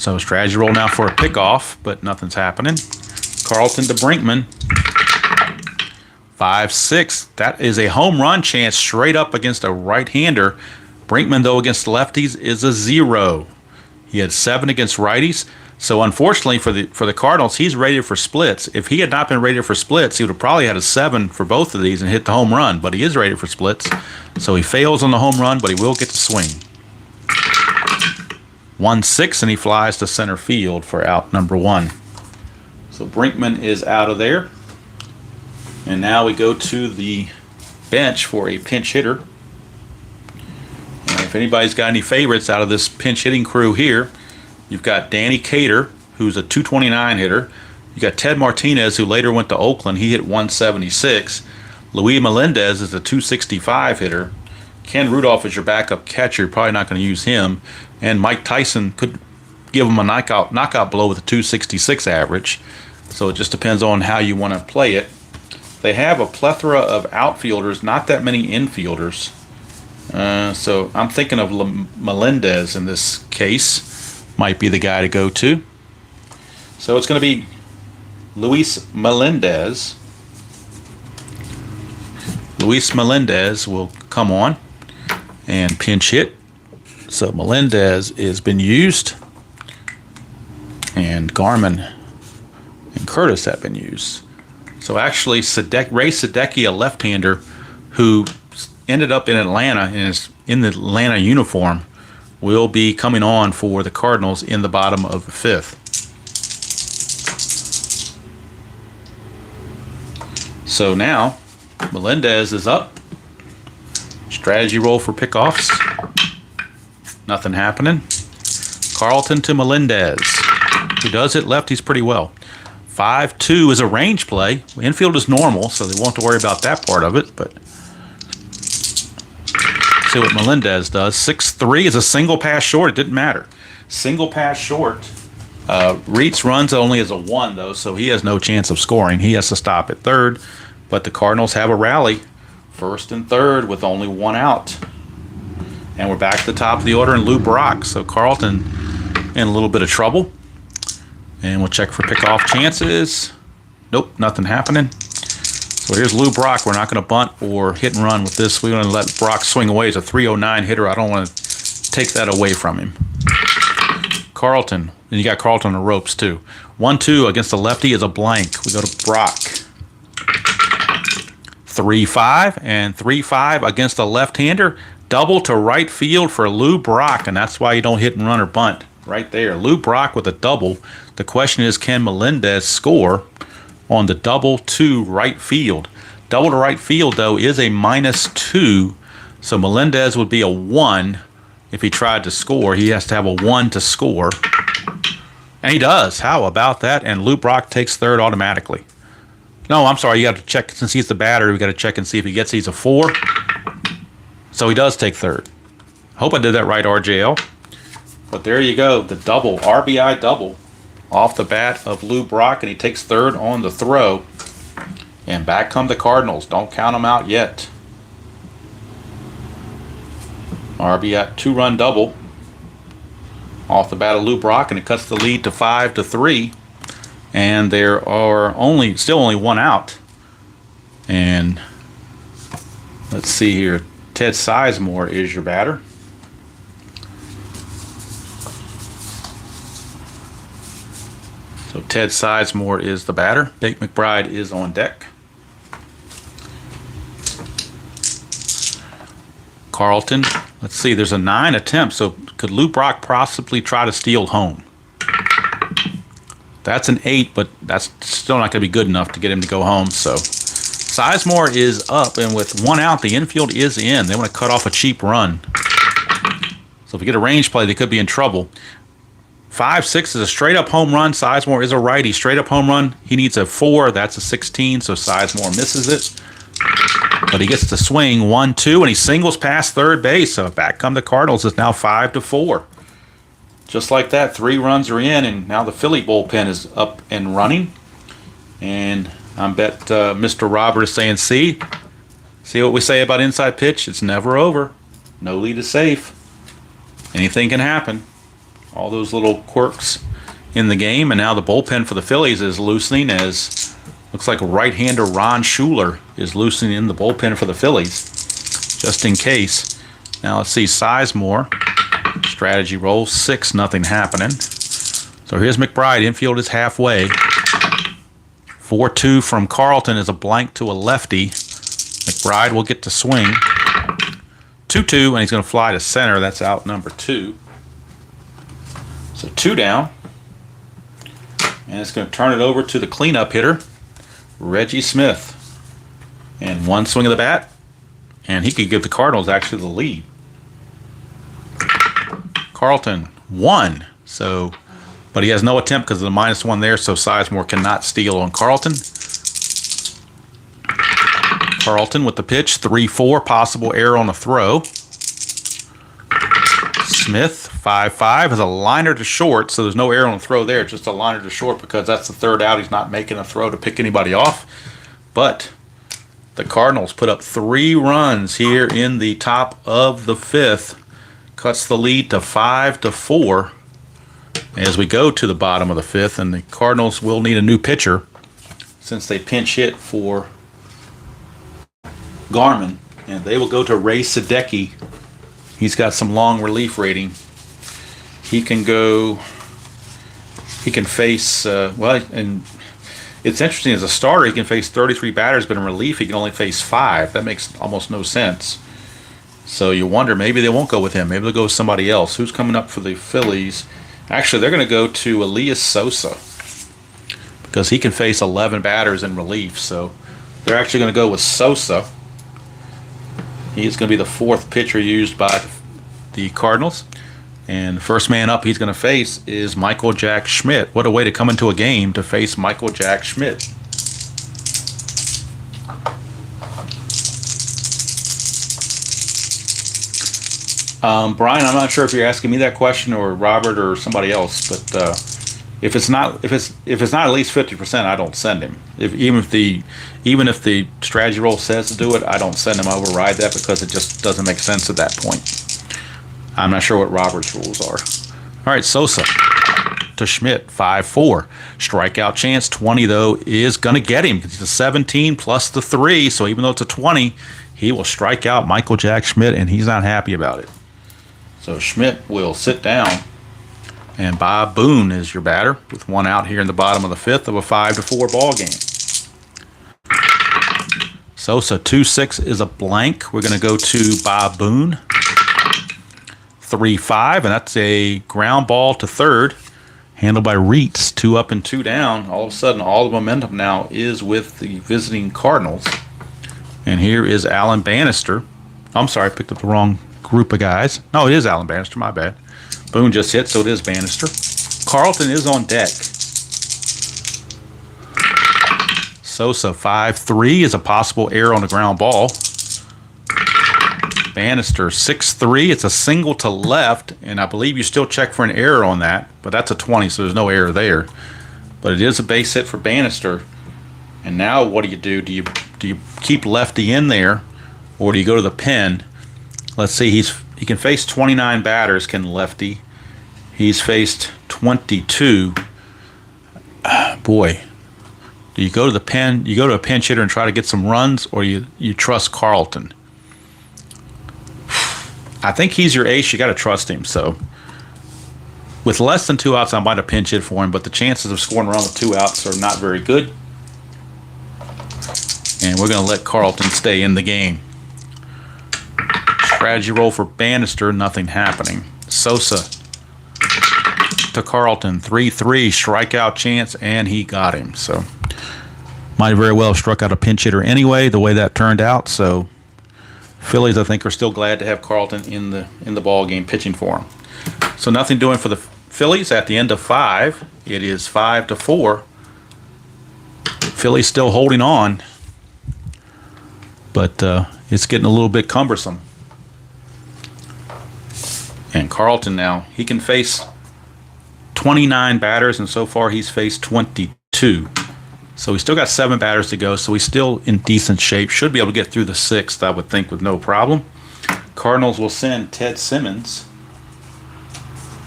So strategy roll now for a pickoff, but nothing's happening. Carlton to Brinkman. 5-6. That is a home run chance straight up against a right-hander. Brinkman, though, against lefties is a 0. He had 7 against righties. So unfortunately for the Cardinals, he's rated for splits. If he had not been rated for splits, he would have probably had a 7 for both of these and hit the home run. But he is rated for splits. So he fails on the home run, but he will get to swing. 1-6, and he flies to center field for out number 1. So Brinkman is out of there. And now we go to the bench for a pinch hitter. And if anybody's got any favorites out of this pinch hitting crew here, you've got Danny Cater, who's a 229 hitter. You got Ted Martinez, who later went to Oakland. He hit 176. Luis Melendez is a 265 hitter. Ken Rudolph is your backup catcher. You're probably not going to use him. And Mike Tyson could give him a knockout blow with a 266 average. So it just depends on how you want to play it. They have a plethora of outfielders, not that many infielders. So I'm thinking of Melendez in this case. Might be the guy to go to. So it's going to be Luis Melendez. Luis Melendez will come on and pinch hit. So Melendez has been used, and Garman and Curtis have been used. So actually, Ray Sadecki, a left-hander who ended up in Atlanta and is in the Atlanta uniform, will be coming on for the Cardinals in the bottom of the 5th. So now Melendez is up. Strategy roll for pickoffs. Nothing happening. Carlton to Melendez, who does hit lefties pretty well. 5-2 is a range play. Infield is normal, so they won't have to worry about that part of it. But see what Melendez does. 6-3 is a single pass short. It didn't matter. Single pass short. Reitz runs only as a 1, though, so he has no chance of scoring. He has to stop at third. But the Cardinals have a rally, 1st and 3rd, with only 1 out. And we're back to the top of the order in Lou Brock. So Carlton in a little bit of trouble. And we'll check for pickoff chances. Nope, nothing happening. So here's Lou Brock. We're not going to bunt or hit and run with this. We're going to let Brock swing away. He's a 309 hitter. I don't want to take that away from him. Carlton. And you got Carlton on the ropes, too. 1-2 against the lefty is a blank. We go to Brock. 3-5 and 3-5 against the left-hander. Double to right field for Lou Brock, and that's why you don't hit and run or bunt right there. Lou Brock with a double. The question is, can Melendez score on the double to right field? Double to right field, though, is a -2, so Melendez would be a 1 if he tried to score. He has to have a 1 to score, and he does. How about that? And Lou Brock takes third automatically. No, I'm sorry. You got to check, since he's the batter, we got to check and see if he gets. He's a 4. So he does take third. Hope I did that right, RJL. But there you go, the double, RBI double off the bat of Lou Brock, and he takes third on the throw. And back come the Cardinals. Don't count them out yet. RBI 2-run double off the bat of Lou Brock, and it cuts the lead to 5-3. And there are still only 1 out. And let's see here. Ted Sizemore is your batter. So Ted Sizemore is the batter. Jake McBride is on deck. Carlton. Let's see, there's a 9 attempt. So could Lou Brock possibly try to steal home? That's an 8, but that's still not going to be good enough to get him to go home. So Sizemore is up, and with 1 out, the infield is in. They want to cut off a cheap run. So if we get a range play, they could be in trouble. 5-6 is a straight-up home run. Sizemore is a righty. Straight-up home run. He needs a 4. That's a 16, so Sizemore misses it. But he gets to swing 1-2, and he singles past third base. So back come the Cardinals. It's now 5-4. Just like that, 3 runs are in, and now the Philly bullpen is up and running. And I bet Mr. Robert is saying, see what we say about inside pitch? It's never over. No lead is safe. Anything can happen. All those little quirks in the game, and now the bullpen for the Phillies is loosening, as looks like right-hander Ron Schuler is loosening in the bullpen for the Phillies, just in case. Now let's see, Sizemore. Strategy roll, 6, nothing happening. So here's McBride. Infield is halfway. 4-2 from Carlton is a blank to a lefty. McBride will get to swing. 2-2, and he's going to fly to center. That's out number 2. 2 down. And it's going to turn it over to the cleanup hitter, Reggie Smith. And 1 swing of the bat, and he could give the Cardinals actually the lead. Carlton 1. So, but he has no attempt because of the -1 there, so Sizemore cannot steal on Carlton. Carlton with the pitch, 3-4, possible error on the throw. Smith, 5-5, has a liner to short, so there's no error on the throw there, just a liner to short because that's the 3rd out. He's not making a throw to pick anybody off. But the Cardinals put up 3 runs here in the top of the 5th, cuts the lead to 5-4 as we go to the bottom of the 5th, and the Cardinals will need a new pitcher since they pinch hit for Garman, and they will go to Ray Sadecki. He's got some long relief rating. He can face, and it's interesting, as a starter, he can face 33 batters, but in relief, he can only face 5. That makes almost no sense. So you wonder, maybe they won't go with him. Maybe they'll go with somebody else. Who's coming up for the Phillies? Actually, they're going to go to Elias Sosa because he can face 11 batters in relief. So they're actually going to go with Sosa. He's going to be the 4th pitcher used by the Cardinals. And the first man up he's going to face is Michael Jack Schmidt. What a way to come into a game to face Michael Jack Schmidt. Brian, I'm not sure if you're asking me that question or Robert or somebody else, but if it's not at least 50%, I don't send him. Even if the strategy role says to do it, I don't send him. I override that because it just doesn't make sense at that point. I'm not sure what Robert's rules are. All right, Sosa to Schmidt, 5-4. Strikeout chance, 20 though, is going to get him because he's a 17 plus the 3. So even though it's a 20, he will strike out Michael Jack Schmidt, and he's not happy about it. So Schmidt will sit down, and Bob Boone is your batter with 1 out here in the bottom of the 5th of a 5-4 ball game. Sosa 2-6 is a blank. We're going to go to Bob Boone. 3-5, and that's a ground ball to 3rd, handled by Reitz. 2 up and 2 down. All of a sudden, all the momentum now is with the visiting Cardinals. And here is Alan Bannister. I'm sorry, I picked up the wrong group of guys. No, it is Alan Bannister, my bad. Boone just hit, so it is Bannister. Carlton is on deck. Sosa 5-3 is a possible error on the ground ball. Bannister 6-3. It's a single to left, and I believe you still check for an error on that, but that's a 20, so there's no error there. But it is a base hit for Bannister. And now what do? Do you keep lefty in there, or do you go to the pen? Let's see. He can face 29 batters. Can lefty? He's faced 22. Boy, do you go to the pen? You go to a pinch hitter and try to get some runs, or you trust Carlton? I think he's your ace. You got to trust him. So with less than 2 outs, I might have pinch hit for him, but the chances of scoring a run with 2 outs are not very good. And we're going to let Carlton stay in the game. Strategy roll for Bannister, nothing happening. Sosa to Carlton, 3-3, strikeout chance, and he got him. So might very well have struck out a pinch hitter anyway, the way that turned out. So Phillies, I think, are still glad to have Carlton in the ball game pitching for him. So nothing doing for the Phillies at the end of 5. It is 5-4. Phillies still holding on, but it's getting a little bit cumbersome. And Carlton now, he can face 29 batters, and so far he's faced 22. So he's still got 7 batters to go, so he's still in decent shape. Should be able to get through the 6th, I would think, with no problem. Cardinals will send Ted Simmons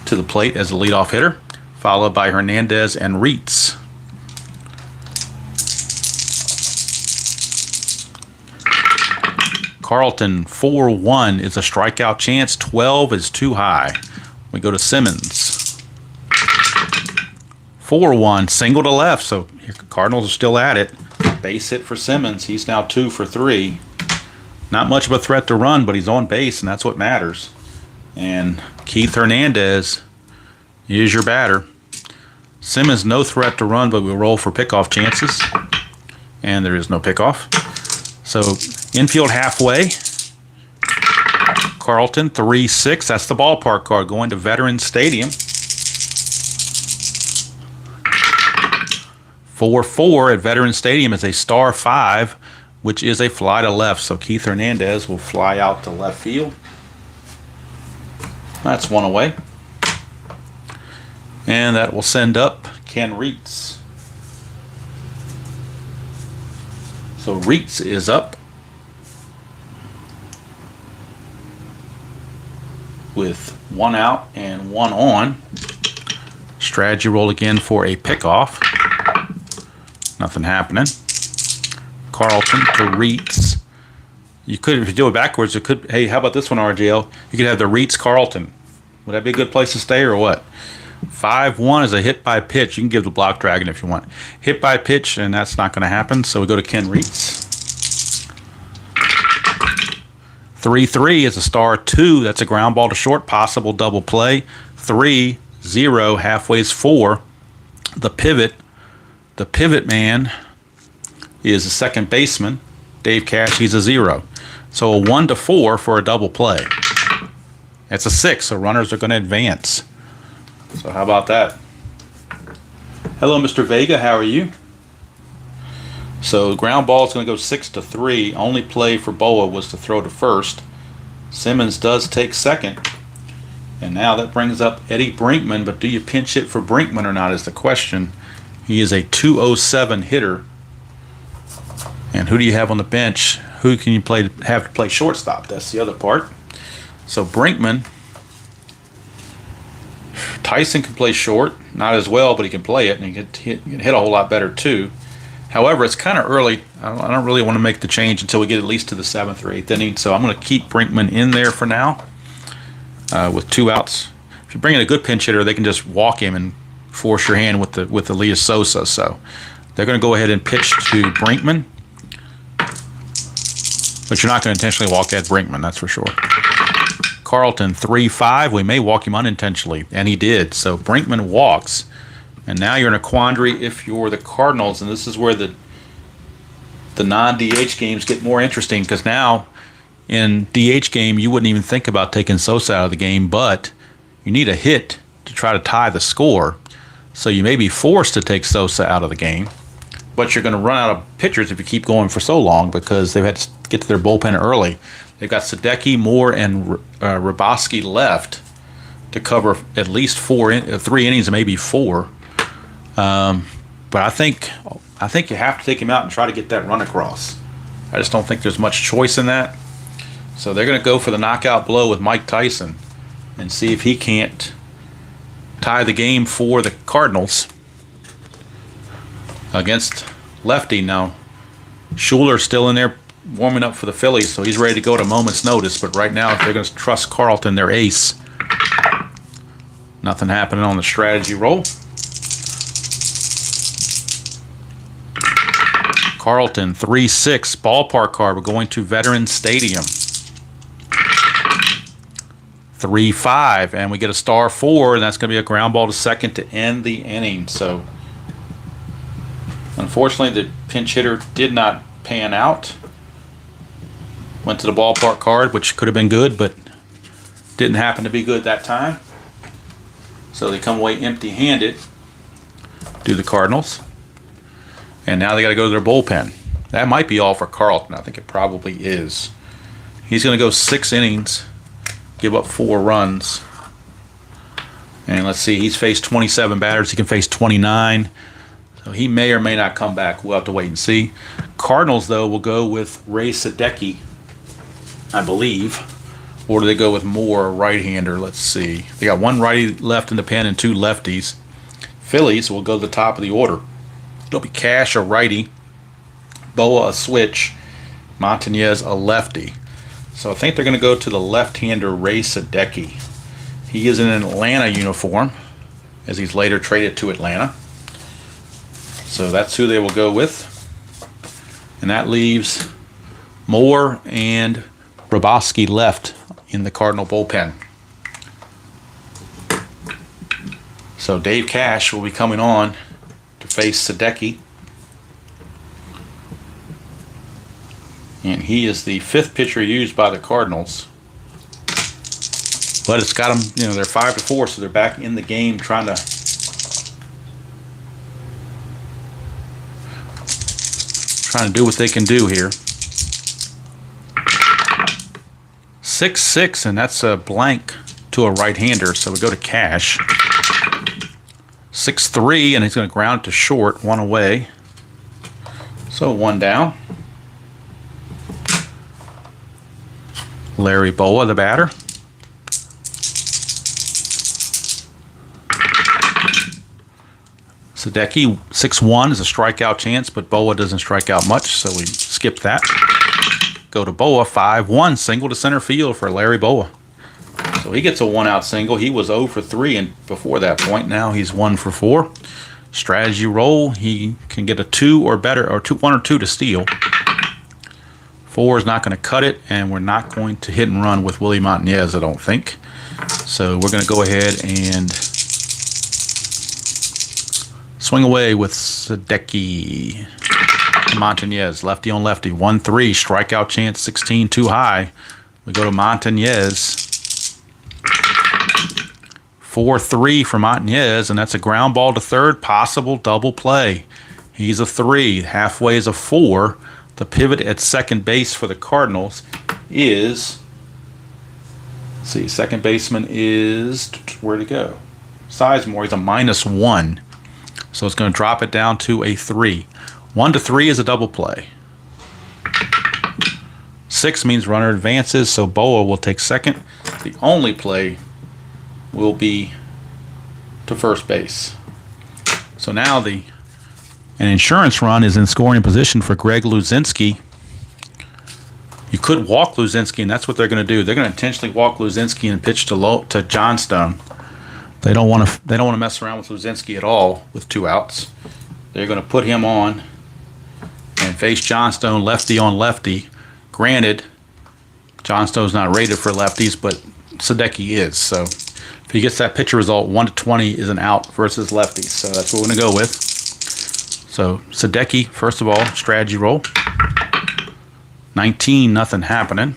to the plate as the leadoff hitter, followed by Hernandez and Reitz. Carlton, 4-1 is a strikeout chance. 12 is too high. We go to Simmons. 4-1, single to left, so Cardinals are still at it. Base hit for Simmons. He's now 2 for 3. Not much of a threat to run, but he's on base, and that's what matters. And Keith Hernandez is your batter. Simmons, no threat to run, but we'll roll for pickoff chances. And there is no pickoff. So infield halfway. Carlton 3-6. That's the ballpark card going to Veterans Stadium. 4-4 at Veterans Stadium is a star 5, which is a fly to left. So Keith Hernandez will fly out to left field. That's one away. And that will send up Ken Reitz. So Reitz is up with 1 out and 1 on. Strategy roll again for a pickoff. Nothing happening. Carlton to Reitz. You could, if you do it backwards, it could. Hey, how about this one, RJL? You could have the Reitz Carlton. Would that be a good place to stay or what? 5-1 is a hit by pitch. You can give the block dragon if you want. Hit by pitch, and that's not going to happen. So we go to Ken Reitz. 3-3 is a star 2. That's a ground ball to short, possible double play. 3-0, halfway's 4. The pivot man is a second baseman, Dave Cash. He's a 0. So a 1-4 for a double play. It's a 6, so runners are going to advance. So how about that? Hello, Mr. Vega. How are you? So ground ball is going to go 6-3. Only play for Boa was to throw to first. Simmons does take second. And now that brings up Eddie Brinkman. But do you pinch hit for Brinkman or not is the question. He is a 207 hitter. And who do you have on the bench? Who can you have to play shortstop? That's the other part. So Brinkman. Tyson can play short, not as well, but he can play it, and he can hit a whole lot better too. However, it's kind of early. I don't really want to make the change until we get at least to the 7th or 8th inning. So I'm going to keep Brinkman in there for now with 2 outs. If you bring in a good pinch hitter, they can just walk him and force your hand with the Elias Sosa. So they're going to go ahead and pitch to Brinkman, but you're not going to intentionally walk Ed Brinkman, that's for sure. Carlton 3-5. We may walk him unintentionally, and he did. So Brinkman walks, and now you're in a quandary if you're the Cardinals, and this is where the non-DH games get more interesting, because now in DH game you wouldn't even think about taking Sosa out of the game, but you need a hit to try to tie the score, so you may be forced to take Sosa out of the game, but you're going to run out of pitchers if you keep going for so long because they've had to get to their bullpen early. They've got Sadecki, Moore, and Raboski left to cover at least 3 innings, maybe 4. But I think you have to take him out and try to get that run across. I just don't think there's much choice in that. So they're going to go for the knockout blow with Mike Tyson and see if he can't tie the game for the Cardinals against lefty. Now, Schuler's still in there warming up for the Phillies, so he's ready to go at a moment's notice. But right now, if they're going to trust Carlton, their ace, nothing happening on the strategy roll. Carlton 3-6 ballpark card. We're going to Veterans Stadium. 3-5, and we get a star 4, and that's going to be a ground ball to second to end the inning. So unfortunately, the pinch hitter did not pan out. Went to the ballpark card, which could have been good, but didn't happen to be good that time. So they come away empty-handed, do the Cardinals. And now they got to go to their bullpen. That might be all for Carlton. I think it probably is. He's going to go 6 innings, give up 4 runs. And let's see, he's faced 27 batters. He can face 29. So he may or may not come back. We'll have to wait and see. Cardinals, though, will go with Ray Sadecki, I believe. Or do they go with Moore, right-hander? Let's see. They got 1 righty left in the pen and 2 lefties. Phillies will go to the top of the order. It'll be Cash, a righty. Boa, a switch. Montañez, a lefty. So I think they're going to go to the left-hander Ray Sadecki. He is in an Atlanta uniform, as he's later traded to Atlanta. So that's who they will go with. And that leaves Moore and Raboski left in the Cardinal bullpen. So Dave Cash will be coming on to face Sadecki. And he is the 5th pitcher used by the Cardinals. But it's got them, you know, they're 5-4, so they're back in the game trying to do what they can do here. 6-6, and that's a blank to a right-hander, so we go to Cash. 6-3, and he's going to ground to short, 1 away. So 1 down. Larry Boa, the batter. Sadecki, 6-1 is a strikeout chance, but Boa doesn't strike out much, so we skip that. Go to Boa, 5-1, single to center field for Larry Boa. So he gets a 1-out single. He was 0 for 3 and before that point. Now he's 1 for 4. Strategy roll, he can get a 2 or better, or 1 or 2 to steal. 4 is not going to cut it, and we're not going to hit and run with Willie Montanez, I don't think. So we're going to go ahead and swing away with Sadecki. Montanez, lefty on lefty, 1-3, strikeout chance, 16, too high. We go to Montanez. 4-3 for Montanez, and that's a ground ball to third, possible double play. He's a 3, halfway is a 4. The pivot at second base for the Cardinals is, let's see, second baseman is, where'd he go? Sizemore, he's a -1. So it's going to drop it down to a 3. 1-3 is a double play. 6 means runner advances, so Boa will take second. The only play will be to first base. So now an insurance run is in scoring position for Greg Luzinski. You could walk Luzinski, and that's what they're going to do. They're going to intentionally walk Luzinski and pitch to Johnstone. They don't want to mess around with Luzinski at all with 2 outs. They're going to put him on and face Johnstone lefty on lefty. Granted, Johnstone's not rated for lefties, but Sadecki is. So if he gets that pitcher result, 1-20 is an out versus lefties. So that's what we're going to go with. So Sadecki, first of all, strategy roll. 19, nothing happening.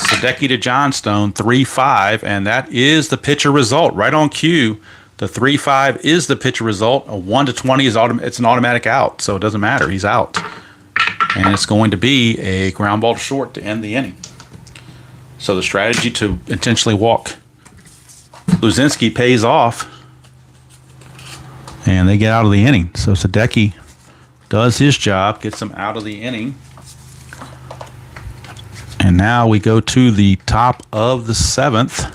Sadecki to Johnstone, 3-5, and that is the pitcher result. Right on cue, the 3-5 is the pitcher result. A 1-20 is it's an automatic out, so it doesn't matter. He's out. And it's going to be a ground ball to short to end the inning. So the strategy to intentionally walk Luzinski pays off, and they get out of the inning. So Sadecki does his job, gets them out of the inning. And now we go to the top of the 7th.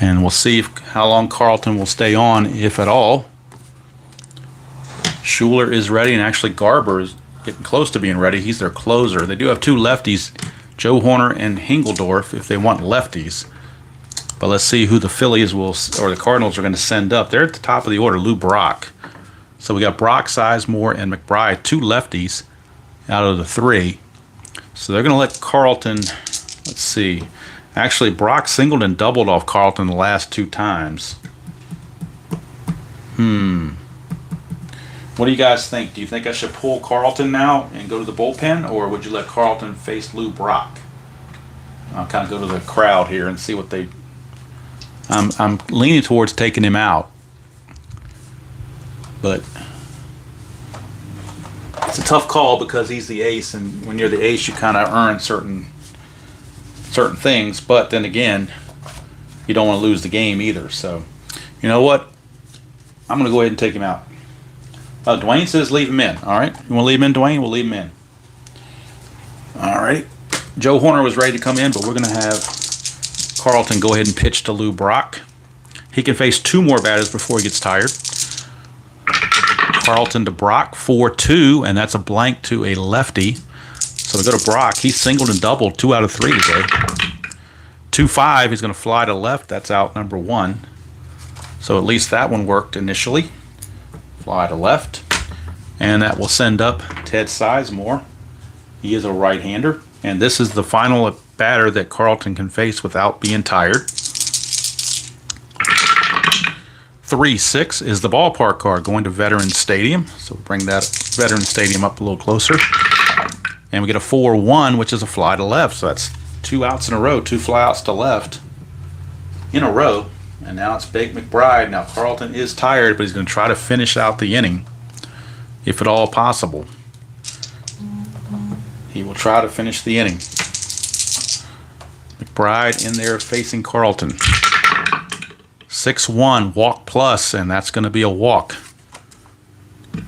And we'll see how long Carlton will stay on, if at all. Schuler is ready, and actually Garber is getting close to being ready. He's their closer. They do have 2 lefties, Joe Horner and Hingeldorf, if they want lefties. But let's see who the Phillies or the Cardinals are going to send up. They're at the top of the order, Lou Brock. So we got Brock, Sizemore, and McBride, 2 lefties out of the 3. So they're going to let Carlton, let's see. Actually, Brock singled and doubled off Carlton the last 2 times. What do you guys think? Do you think I should pull Carlton now and go to the bullpen, or would you let Carlton face Lou Brock? I'll kind of go to the crowd here and see what they... I'm leaning towards taking him out. But it's a tough call because he's the ace, and when you're the ace, you kind of earn certain things. But then again, you don't want to lose the game either. So, you know what? I'm going to go ahead and take him out. Dwayne says leave him in. All right, you want to leave him in, Dwayne? We'll leave him in. All right. Joe Horner was ready to come in, but we're going to have Carlton go ahead and pitch to Lou Brock. He can face 2 more batters before he gets tired. Carlton to Brock, 4-2, and that's a blank to a lefty. So we go to Brock. He singled and doubled 2 out of 3 today. 2-5, he's going to fly to left. That's out number 1. So at least that one worked initially. Fly to left. And that will send up Ted Sizemore. He is a right-hander. And this is the final batter that Carlton can face without being tired. 36 is the ballpark card going to Veterans Stadium. So bring that Veterans Stadium up a little closer. And we get a 4-1, which is a fly to left. So that's 2 outs in a row, 2 flyouts to left in a row. And now it's Big McBride. Now Carlton is tired, but he's going to try to finish out the inning, if at all possible. He will try to finish the inning. McBride in there facing Carlton. 6-1, walk plus, and that's going to be a walk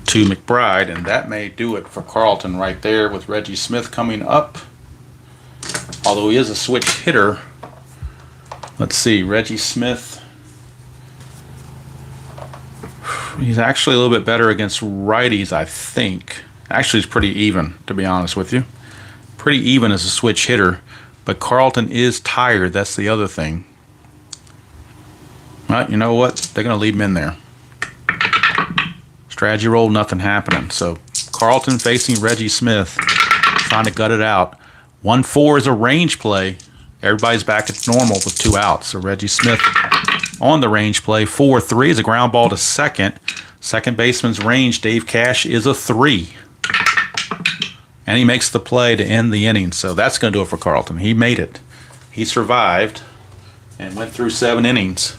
to McBride, and that may do it for Carlton right there with Reggie Smith coming up. Although he is a switch hitter. Let's see, Reggie Smith. He's actually a little bit better against righties, I think. Actually, he's pretty even, to be honest with you. Pretty even as a switch hitter, but Carlton is tired. That's the other thing. Well, you know what? They're going to leave him in there. Strategy roll, nothing happening. So Carlton facing Reggie Smith, trying to gut it out. 1-4 is a range play. Everybody's back at normal with 2 outs. So Reggie Smith on the range play. 4-3 is a ground ball to second. Second baseman's range, Dave Cash, is a 3. And he makes the play to end the inning. So that's going to do it for Carlton. He made it. He survived and went through 7 innings.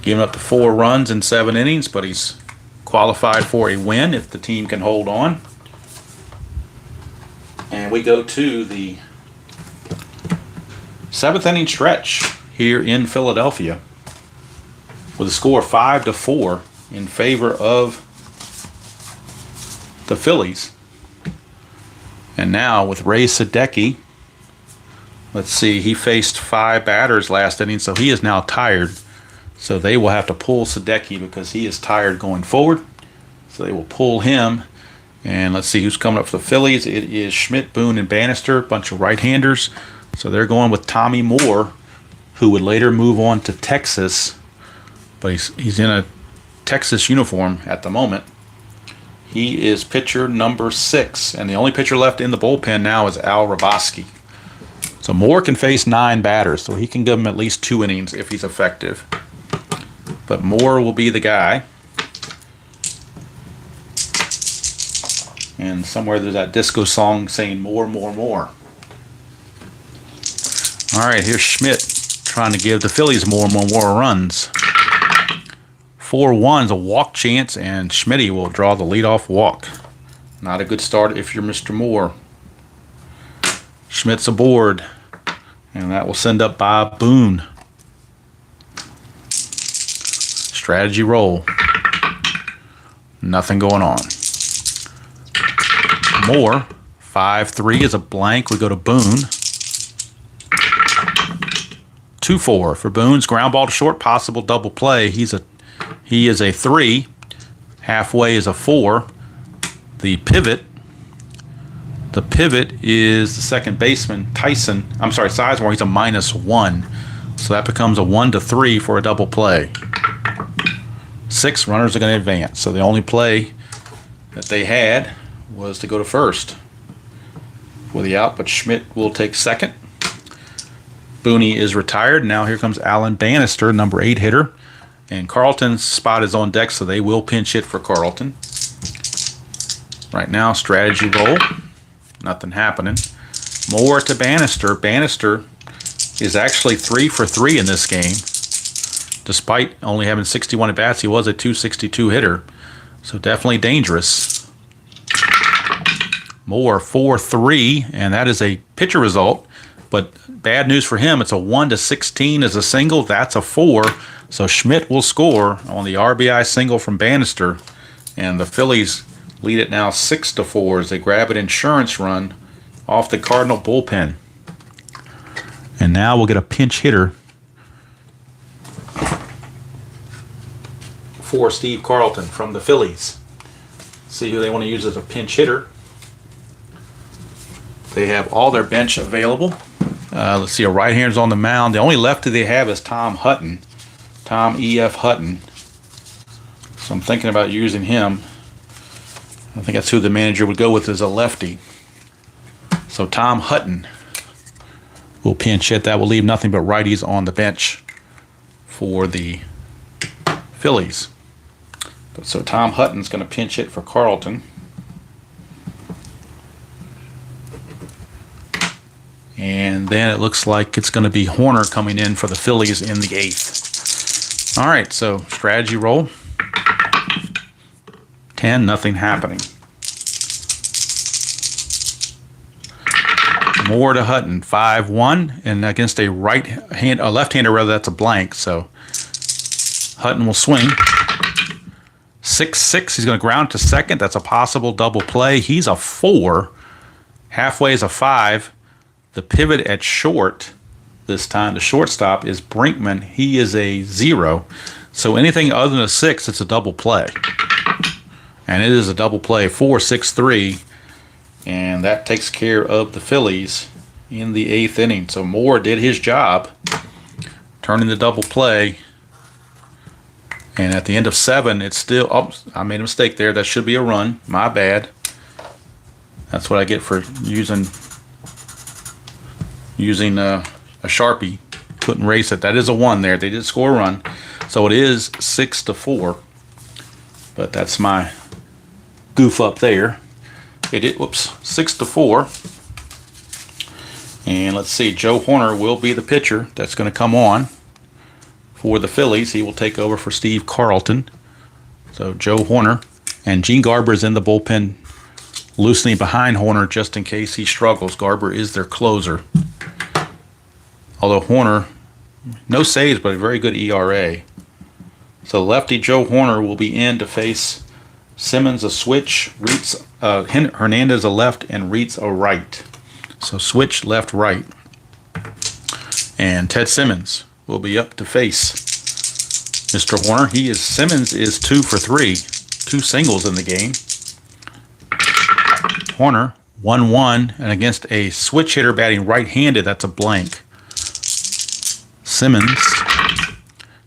Giving up to 4 runs in 7 innings, but he's qualified for a win if the team can hold on. And we go to the 7th inning stretch here in Philadelphia with a score of 5-4 in favor of the Phillies. And now with Ray Sadecki, let's see, he faced 5 batters last inning, so he is now tired. So they will have to pull Sadecki because he is tired going forward. So they will pull him. And let's see who's coming up for the Phillies. It is Schmidt, Boone, and Bannister, a bunch of right-handers. So they're going with Tommy Moore, who would later move on to Texas. But he's in a Texas uniform at the moment. He is pitcher number 6. And the only pitcher left in the bullpen now is Al Raboski. So Moore can face 9 batters. So he can give him at least 2 innings if he's effective. But Moore will be the guy. And somewhere there's that disco song saying more, more, more. All right, here's Schmidt trying to give the Phillies more runs. 4-1's a walk chance, and Schmidt will draw the leadoff walk. Not a good start if you're Mr. Moore. Schmidt's aboard, and that will send up Bob Boone. Strategy roll. Nothing going on. Moore, 5-3 is a blank. We go to Boone. 2-4 for Boone's ground ball to short, possible double play. He is a 3. Halfway is a 4. The pivot is the second baseman, Sizemore. He's a -1. So that becomes a 1-3 for a double play. 6 runners are going to advance. So the only play that they had was to go to first for the out, but Schmidt will take second. Booney is retired. Now here comes Alan Bannister, number 8 hitter. And Carlton's spot is on deck, so they will pinch hit for Carlton. Right now, strategy roll. Nothing happening. Moore to Bannister. Bannister is actually 3 for 3 in this game. Despite only having 61 at-bats, he was a .262 hitter. So definitely dangerous. Moore 4-3, and that is a pitcher result. But bad news for him, it's a 1-16 as a single. That's a 4. So Schmidt will score on the RBI single from Bannister. And the Phillies lead it now 6-4 as they grab an insurance run off the Cardinal bullpen. And now we'll get a pinch hitter for Steve Carlton from the Phillies. See who they want to use as a pinch hitter. They have all their bench available. Let's see, a right-hander's on the mound. The only lefty they have is Tom Hutton. Tom E.F. Hutton. So I'm thinking about using him. I think that's who the manager would go with as a lefty. So Tom Hutton will pinch hit. That will leave nothing but righties on the bench for the Phillies. So Tom Hutton's going to pinch hit for Carlton. And then it looks like it's going to be Horner coming in for the Phillies in the 8th. All right, so strategy roll. 10, nothing happening. More to Hutton, 5-1, and against a left-hander rather, that's a blank. So Hutton will swing. 6-6, he's going to ground to second. That's a possible double play. He's a 4. Halfway is a 5. The pivot at short this time, the shortstop, is Brinkman. He is a 0. So anything other than a 6, it's a double play. And it is a double play, 4-6-3. And that takes care of the Phillies in the 8th inning. So Moore did his job, turning the double play. And at the end of 7, it's still, oh, I made a mistake there. That should be a run. My bad. That's what I get for using a Sharpie. Couldn't race it. That is a 1 there. They did score a run. So it is 6-4. But that's my goof up there. Whoops, 6-4. And let's see, Joe Horner will be the pitcher that's going to come on for the Phillies. He will take over for Steve Carlton. So Joe Horner, and Gene Garber is in the bullpen, loosening behind Horner just in case he struggles. Garber is their closer. Although Horner, no saves, but a very good ERA. So lefty Joe Horner will be in to face Simmons a switch, Hernandez a left, and Reitz a right. So switch left, right. And Ted Simmons will be up to face Mr. Horner. Simmons is 2 for 3, 2 singles in the game. Horner 1-1, and against a switch hitter batting right-handed, that's a blank. Simmons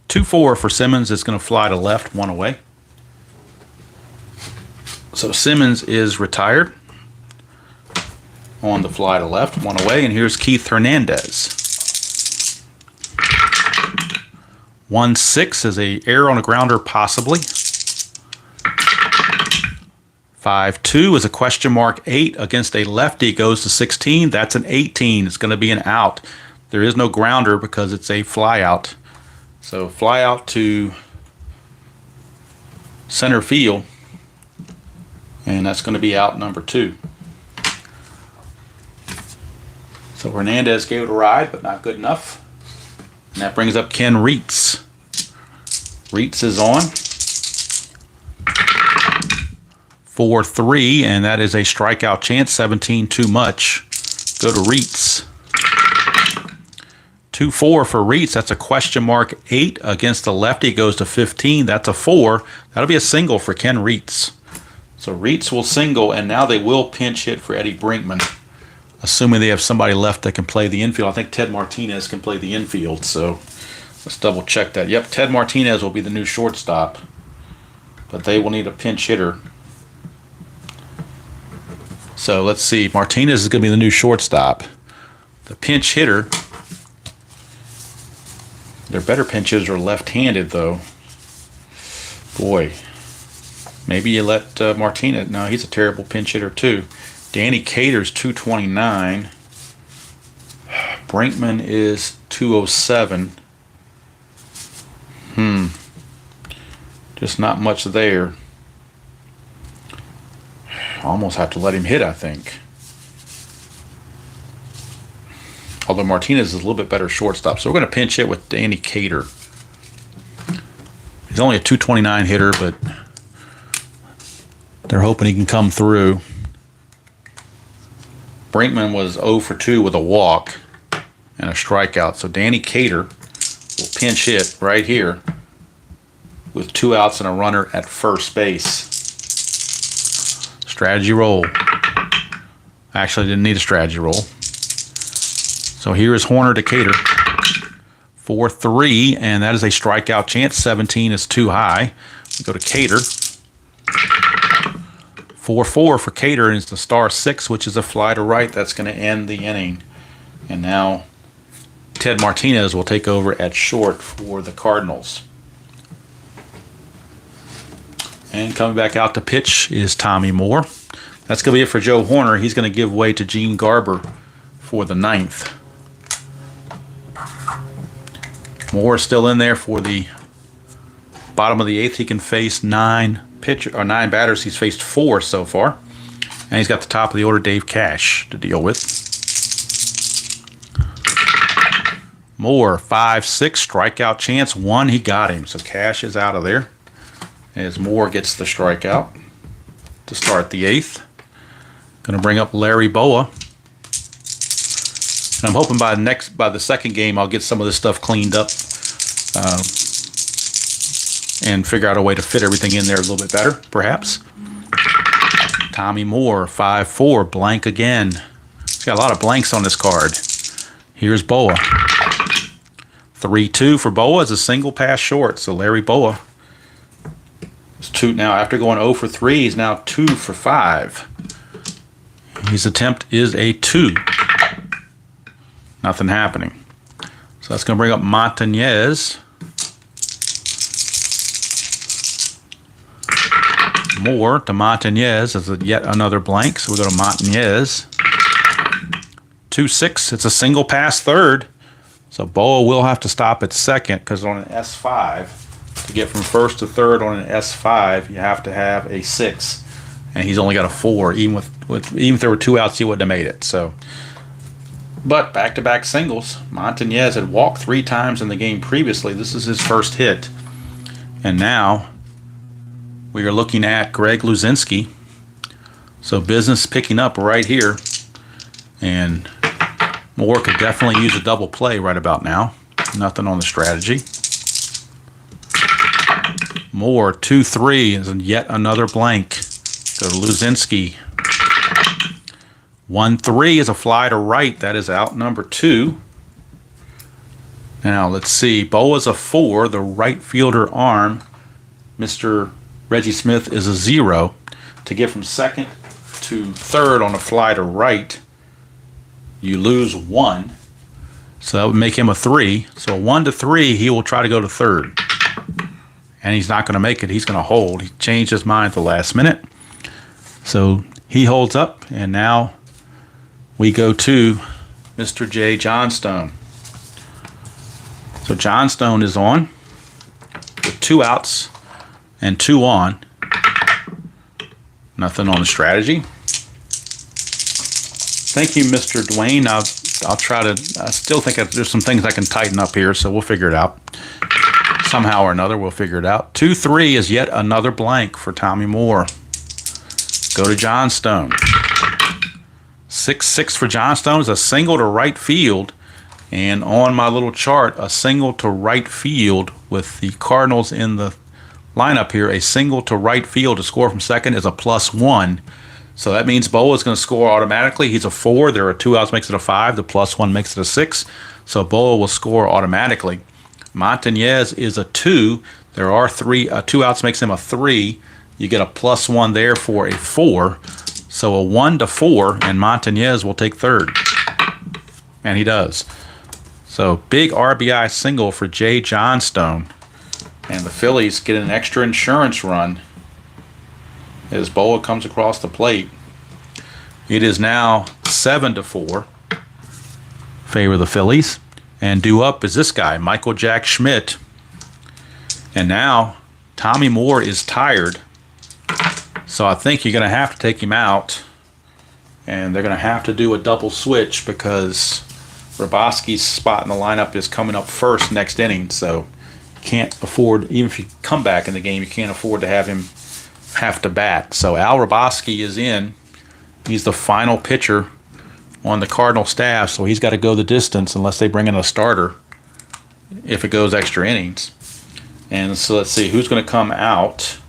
2-4 for Simmons. Is going to fly to left, 1 away. So Simmons is retired on the fly to left, 1 away. And here's Keith Hernandez. 1-6 is a error on a grounder, possibly. 5-2 is a question mark. 8 against a lefty goes to 16. That's an 18. It's going to be an out. There is no grounder because it's a fly out. So fly out to center field. And that's going to be out number 2. So Hernandez gave it a ride, but not good enough. And that brings up Ken Reitz. Reitz is on. 4-3, and that is a strikeout chance. 17 too much. Go to Reitz. 2-4 for Reitz. That's a question mark. 8 against the lefty goes to 15. That's a 4. That'll be a single for Ken Reitz. So Reitz will single, and now they will pinch hit for Eddie Brinkman, assuming they have somebody left that can play the infield. I think Ted Martinez can play the infield, so let's double check that. Yep, Ted Martinez will be the new shortstop, but they will need a pinch hitter. So let's see. Martinez is going to be the new shortstop. The pinch hitter, their better pinch hitters are left-handed, though. Boy. Maybe you let Martinez. No, he's a terrible pinch hitter too. Danny Cater's 229. Brinkman is 207. Just not much there. Almost have to let him hit, I think. Although Martinez is a little bit better shortstop. So we're going to pinch hit with Danny Cater. He's only a 229 hitter, but they're hoping he can come through. Brinkman was 0 for 2 with a walk and a strikeout. So Danny Cater will pinch hit right here with 2 outs and a runner at first base. Strategy roll. Actually, didn't need a strategy roll. So here is Horner to Cater. 4-3, and that is a strikeout chance. 17 is too high. We go to Cater. 4-4 for Cater, and it's the star 6, which is a fly to right. That's going to end the inning. And now Ted Martinez will take over at short for the Cardinals. And coming back out to pitch is Tommy Moore. That's going to be it for Joe Horner. He's going to give way to Gene Garber for the 9th. Moore is still in there for the bottom of the 8th. He can face 9 batters. He's faced 4 so far. And he's got the top of the order, Dave Cash, to deal with. Moore, 5-6, strikeout chance, 1. He got him. So Cash is out of there as Moore gets the strikeout to start the 8th. Going to bring up Larry Boa. And I'm hoping by the second game I'll get some of this stuff cleaned up and figure out a way to fit everything in there a little bit better, perhaps. Tommy Moore, 5-4, blank again. He's got a lot of blanks on this card. Here's Boa. 3-2 for Boa is a single pass short. So Larry Boa is 2 now. After going 0 for 3, he's now 2 for 5. His attempt is a 2. Nothing happening. So that's going to bring up Montañez. Moore to Montañez as yet another blank. So we go to Montañez. 2-6. It's a single pass third. So Boa will have to stop at second because on an S5, to get from first to third on an S5, you have to have a 6. And he's only got a 4. Even if there were 2 outs, he wouldn't have made it. So, but back-to-back singles. Montañez had walked 3 times in the game previously. This is his first hit. And now we are looking at Greg Luzinski. So business picking up right here. And Moore could definitely use a double play right about now. Nothing on the strategy. Moore, 2-3 is yet another blank. Go to Luzinski. 1-3 is a fly to right. That is out number 2. Now let's see. Boa's a 4. The right fielder arm, Mr. Reggie Smith, is a 0. To get from second to third on a fly to right, you lose 1. So that would make him a 3. So 1 to 3, he will try to go to third. And he's not going to make it. He's going to hold. He changed his mind at the last minute. So he holds up, and now we go to Mr. J. Johnstone. So Johnstone is on with 2 outs and 2 on. Nothing on the strategy. Thank you, Mr. Dwayne. I'll try to. I still think there's some things I can tighten up here, so we'll figure it out. Somehow or another, we'll figure it out. 2-3 is yet another blank for Tommy Moore. Go to Johnstone. 6-6 for Johnstone is a single to right field. And on my little chart, a single to right field with the Cardinals in the lineup here, a single to right field to score from second is a +1. So that means Boa is going to score automatically. He's a 4. There are 2 outs, makes it a 5. The +1 makes it a 6. So Boa will score automatically. Montañez is a 2. There are 2 outs, makes him a 3. You get a +1 there for a 4. So a 1 to 4, and Montañez will take third. And he does. So big RBI single for Jay Johnstone. And the Phillies get an extra insurance run as Boa comes across the plate. It is now 7 to 4. Favor the Phillies. And due up is this guy, Michael Jack Schmidt. And now Tommy Moore is tired. So I think you're going to have to take him out. And they're going to have to do a double switch because Roboski's spot in the lineup is coming up first next inning. So can't afford, even if you come back in the game, you can't afford to have him have to bat. So Al Roboski is in. He's the final pitcher on the Cardinal staff, so he's got to go the distance unless they bring in a starter if it goes extra innings. And so let's see who's going to come out.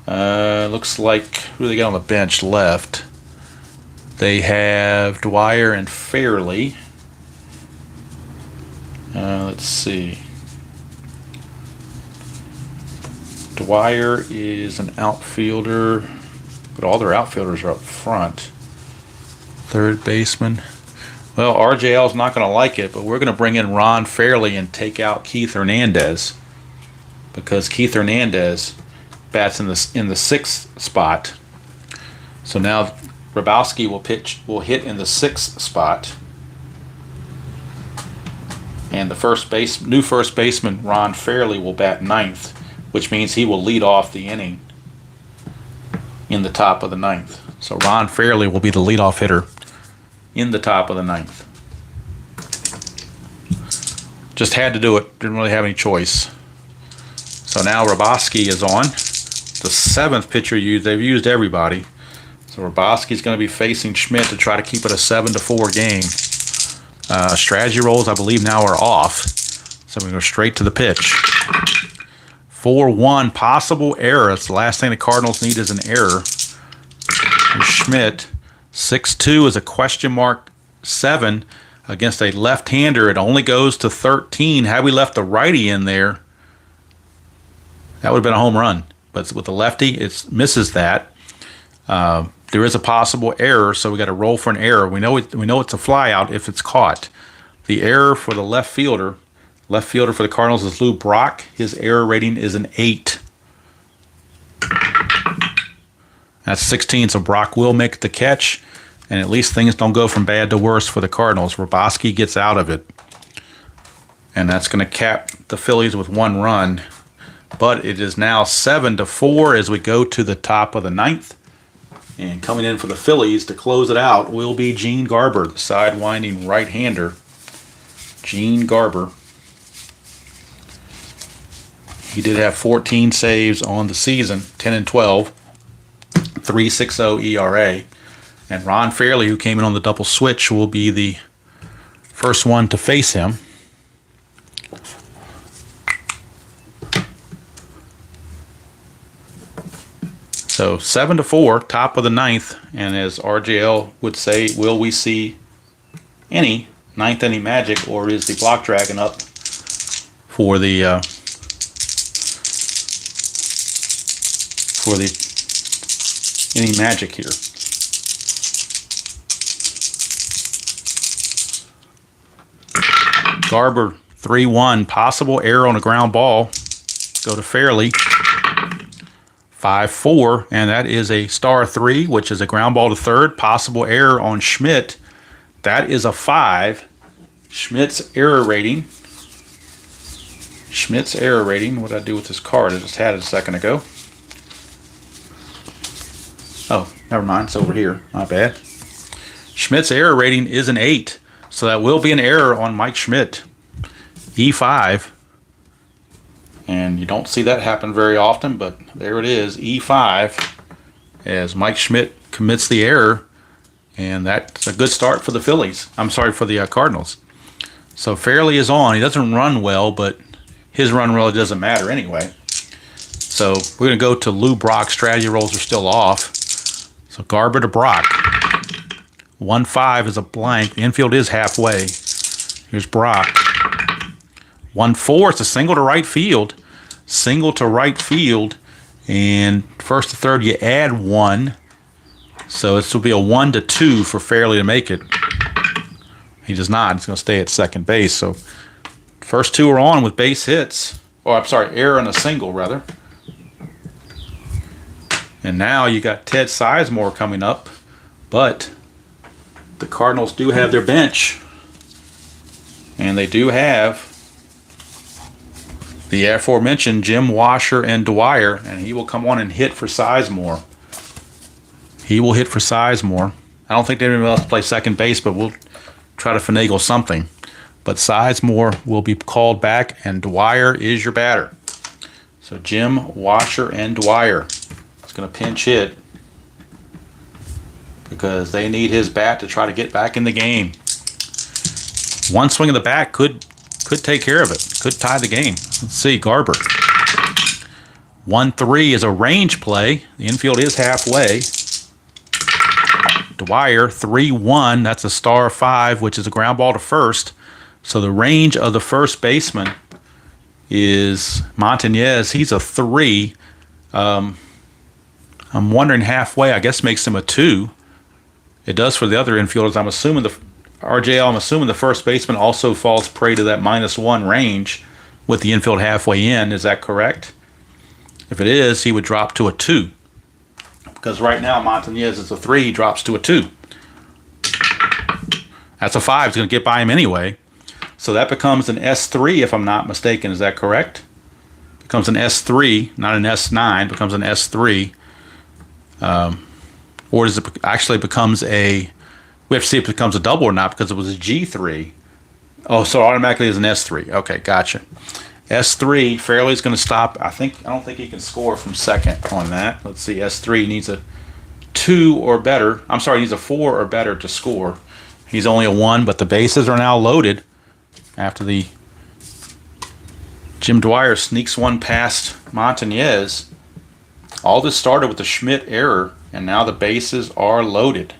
Looks like who they got on the bench left. They have Dwyer and Fairley. Let's see. Dwyer is an outfielder, but all their outfielders are up front. Third baseman. Well, RJL's not going to like it, but we're going to bring in Ron Fairley and take out Keith Hernandez because Keith Hernandez bats in the sixth spot. So now Grabowski will hit in the sixth spot. And the new first baseman, Ron Fairley, will bat ninth, which means he will lead off the inning in the top of the ninth. So Ron Fairley will be the leadoff hitter in the top of the ninth. Just had to do it. Didn't really have any choice. So now Grabowski is on. The seventh pitcher used. They've used everybody. So Grabowski's going to be facing Schmidt to try to keep it a 7-4 game. Strategy rolls, I believe, now are off. So we're going to go straight to the pitch. 4-1, possible error. That's the last thing the Cardinals need is an error. And Schmidt, 6-2 is a question mark 7 against a left-hander. It only goes to 13. Had we left the righty in there, that would have been a home run. But with the lefty, it misses that. There is a possible error, so we got to roll for an error. We know it's a fly out if it's caught. The error for the left fielder for the Cardinals is Lou Brock. His error rating is an 8. That's 16, so Brock will make the catch, and at least things don't go from bad to worse for the Cardinals. Grabowski gets out of it, and that's going to cap the Phillies with 1 run. But it is now 7-4 as we go to the top of the ninth. And coming in for the Phillies to close it out will be Gene Garber, the sidewinding right-hander. Gene Garber. He did have 14 saves on the season, 10-12, 3.60 ERA. And Ron Fairley, who came in on the double switch, will be the first one to face him. So 7-4, top of the ninth, and as RJL would say, will we see any ninth inning magic, or is the block dragon up for the inning magic here? Garber 3-1, possible error on a ground ball. Go to Fairley. 5-4, and that is a star 3, which is a ground ball to third. Possible error on Schmidt. That is a 5. Schmidt's error rating. What did I do with this card? I just had it a second ago. Oh, never mind. It's over here. My bad. Schmidt's error rating is an 8. So that will be an error on Mike Schmidt. E5. And you don't see that happen very often, but there it is, E5, as Mike Schmidt commits the error, and that's a good start for the Phillies. I'm sorry, for the Cardinals. So Fairley is on. He doesn't run well, but his run really doesn't matter anyway. So we're going to go to Lou Brock. Strategy rolls are still off. So Garber to Brock. 1-5 is a blank. The infield is halfway. Here's Brock. 1-4, it's a single to right field. And first to third, you add 1. So this will be a 1-2 for Fairley to make it. He does not. He's going to stay at second base. So first 2 are on with base hits. Oh, I'm sorry, error and a single, rather. And now you got Ted Sizemore coming up. But the Cardinals do have their bench. And they do have the aforementioned Jim Washer and Dwyer, and he will come on and hit for Sizemore. He will hit for Sizemore. I don't think anyone else play second base, but we'll try to finagle something. But Sizemore will be called back, and Dwyer is your batter. So Jim, Washer, and Dwyer is going to pinch hit because they need his bat to try to get back in the game. One swing of the bat could take care of it. Could tie the game. Let's see, Garber. 1-3 is a range play. The infield is halfway. Dwyer, 3-1. That's a star 5, which is a ground ball to first. So the range of the first baseman is Montañez. He's a 3. I'm wondering halfway, I guess makes him a 2. It does for the other infielders. I'm assuming the first baseman also falls prey to that -1 range with the infield halfway in. Is that correct? If it is, he would drop to a 2. Because right now, Montañez is a 3, he drops to a 2. That's a 5, he's going to get by him anyway. So that becomes an S3, if I'm not mistaken. Is that correct? Becomes an S3, not an S9, becomes an S3. Or does it actually becomes a, we have to see if it becomes a double or not, because it was a G3. Oh, so automatically is an S3. Okay, gotcha. S3, Fairley's going to stop. I don't think he can score from second on that. Let's see, S3 needs a 2 or better. I'm sorry, he needs a 4 or better to score. He's only a 1, but the bases are now loaded after the Jim Dwyer sneaks one past Montañez. All this started with the Schmidt error, and now the bases are loaded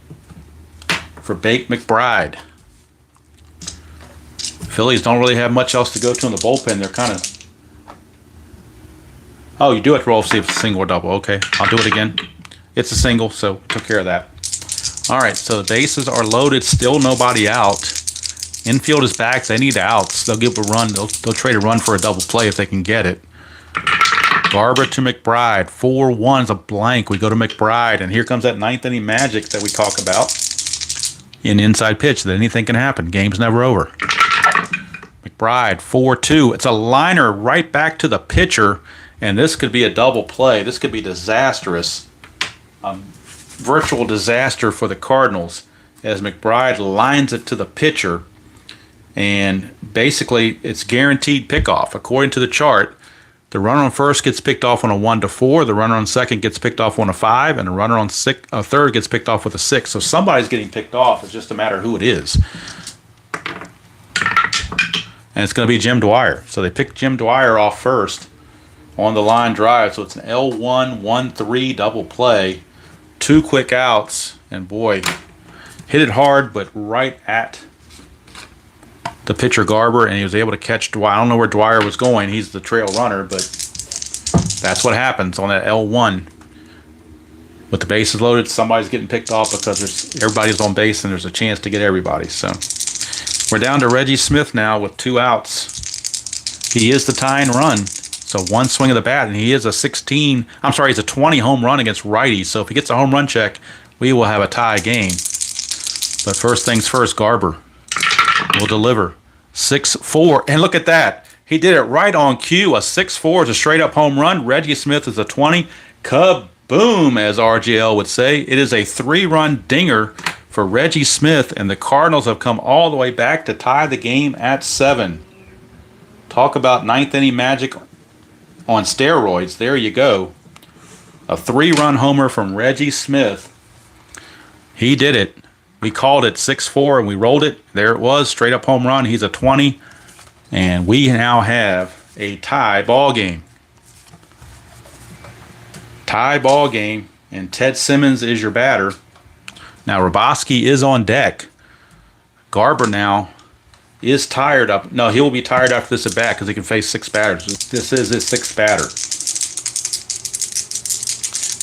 for Bake McBride. Phillies don't really have much else to go to in the bullpen. They're kind of... Oh, you do have to roll, see if it's a single or double. Okay, I'll do it again. It's a single, so took care of that. All right, so the bases are loaded. Still nobody out. Infield is back. They need outs. They'll give a run. They'll trade a run for a double play if they can get it. Garber to McBride. 4-1 is a blank. We go to McBride, and here comes that ninth inning magic that we talk about in inside pitch. That anything can happen. Game's never over. McBride, 4-2. It's a liner right back to the pitcher, and this could be a double play. This could be disastrous. Virtual disaster for the Cardinals as McBride lines it to the pitcher, and basically it's guaranteed pickoff. According to the chart, the runner on first gets picked off on a 1-4, the runner on second gets picked off on a 5, and the runner on third gets picked off with a 6. So somebody's getting picked off. It's just a matter of who it is. And it's going to be Jim Dwyer. So they picked Jim Dwyer off first on the line drive. So it's an L1, 1-3 double play. 2 quick outs. And boy, hit it hard, but right at the pitcher Garber. And he was able to catch Dwyer. I don't know where Dwyer was going. He's the trail runner, but that's what happens on that L1. With the bases loaded, somebody's getting picked off because everybody's on base and there's a chance to get everybody. So we're down to Reggie Smith now with 2 outs. He is the tying run. So 1 swing of the bat, and he is he's a 20 home run against righties. So if he gets a home run check, we will have a tie game. But first things first, Garber will deliver. 6-4, and look at that. He did it right on cue. A 6-4 is a straight up home run. Reggie Smith is a 20. Kaboom, as RGL would say. It is a 3-run dinger for Reggie Smith, and the Cardinals have come all the way back to tie the game at 7. Talk about ninth inning magic on steroids. There you go. A 3-run homer from Reggie Smith. He did it. We called it 6-4 and we rolled it. There it was, straight up home run. He's a 20, and we now have a tie ball game. Tie ball game, and Ted Simmons is your batter. Now, Roboski is on deck. Garber now is tired up. No, he'll be tired after this at bat because he can face 6 batters. This is his 6th batter.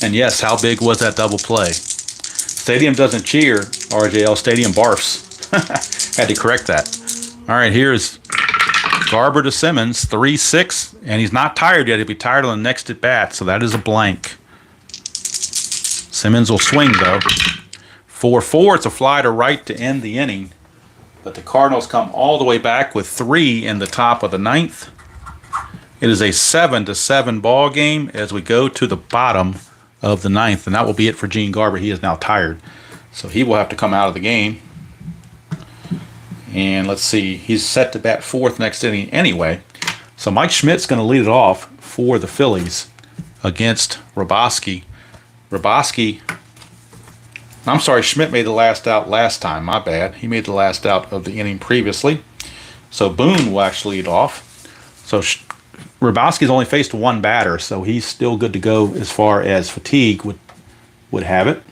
And yes, how big was that double play? Stadium doesn't cheer, RJL. Stadium barfs. Had to correct that. All right, here's Garber to Simmons, 3-6, and he's not tired yet. He'll be tired on the next at bat, so that is a blank. Simmons will swing, though. 4-4, it's a fly to right to end the inning. But the Cardinals come all the way back with 3 in the top of the 9th. It is a 7-7 ball game as we go to the bottom of the 9th. And that will be it for Gene Garber. He is now tired. So he will have to come out of the game. And let's see, he's set to bat 4th next inning anyway. So Mike Schmidt's going to lead it off for the Phillies against Roboski. Schmidt made the last out last time. My bad. He made the last out of the inning previously. So Boone will actually lead off. So Roboski's only faced 1 batter, so he's still good to go as far as fatigue would have it.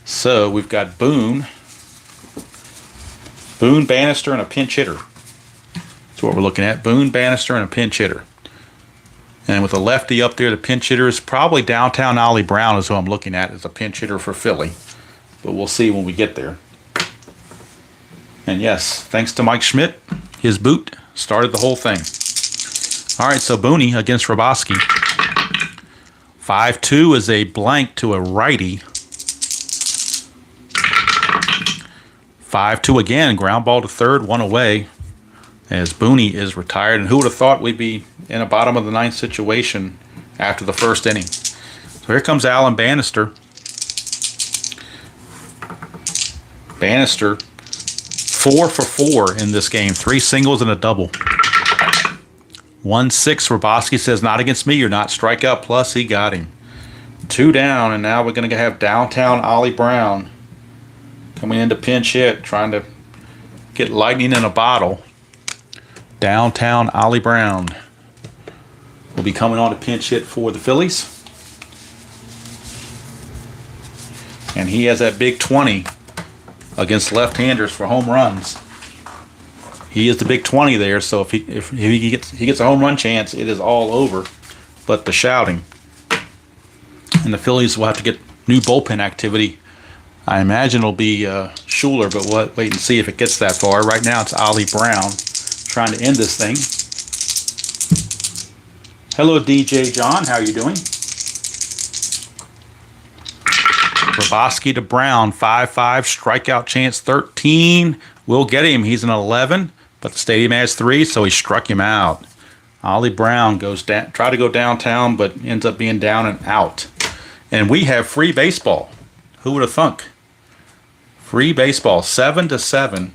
So we've got Boone, Bannister, and a pinch hitter. That's what we're looking at. Boone, Bannister, and a pinch hitter. And with a lefty up there, the pinch hitter is probably downtown Ollie Brown is who I'm looking at as a pinch hitter for Philly. But we'll see when we get there. And yes, thanks to Mike Schmidt, his boot started the whole thing. All right, so Booney against Roboski. 5-2 is a blank to a righty. 5-2 again, ground ball to third, one away, as Booney is retired. And who would have thought we'd be in a bottom of the ninth situation after the first inning? So here comes Alan Bannister. Bannister, 4 for 4 in this game, 3 singles and a double. 1-6, Roboski says, not against me, you're not. Strikeout plus, he got him. 2 down, and now we're going to have downtown Ollie Brown coming in to pinch hit, trying to get lightning in a bottle. Downtown Ollie Brown will be coming on to pinch hit for the Phillies. And he has that big 20 against left-handers for home runs. He is the big 20 there, so if he gets a home run chance, it is all over. But the shouting. And the Phillies will have to get new bullpen activity. I imagine it'll be Schuler, but we'll wait and see if it gets that far. Right now it's Ollie Brown trying to end this thing. Hello, DJ John. How are you doing? Roboski to Brown, 5-5, strikeout chance 13. We'll get him. He's an 11, but the stadium has 3, so he struck him out. Ollie Brown goes down, try to go downtown, but ends up being down and out. And we have free baseball. Who would have thunk? Free baseball, 7-7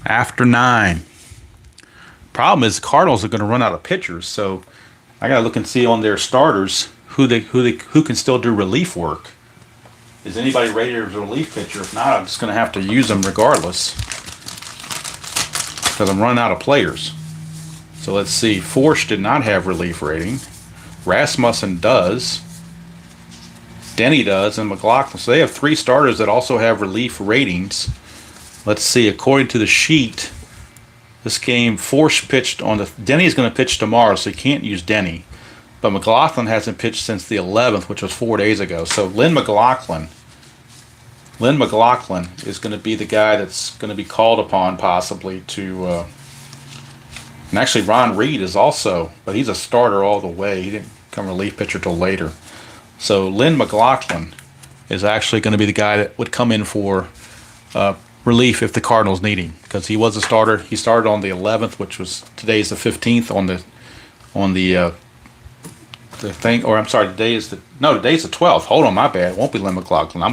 after 9. Problem is, the Cardinals are going to run out of pitchers, so I got to look and see on their starters who can still do relief work. Is anybody ready as a relief pitcher? If not, I'm just going to have to use them regardless, because I'm running out of players. So let's see. Forsch did not have relief rating. Rasmussen does. Denny does, and McLaughlin. So they have 3 starters that also have relief ratings. Let's see. According to the sheet, this game, Forsch pitched on the... Denny's going to pitch tomorrow, so you can't use Denny. But McLaughlin hasn't pitched since the 11th, which was 4 days ago. So Lynn McLaughlin is going to be the guy that's going to be called upon possibly to... and actually Ron Reed is also... But he's a starter all the way. He didn't become relief pitcher till later. So Lynn McLaughlin is actually going to be the guy that would come in for relief if the Cardinals need him, because he was a starter. He started on the 11th, which was today's the 15th on the thing. Or I'm sorry, today's the 12th. Hold on, my bad. It won't be Lynn McLaughlin.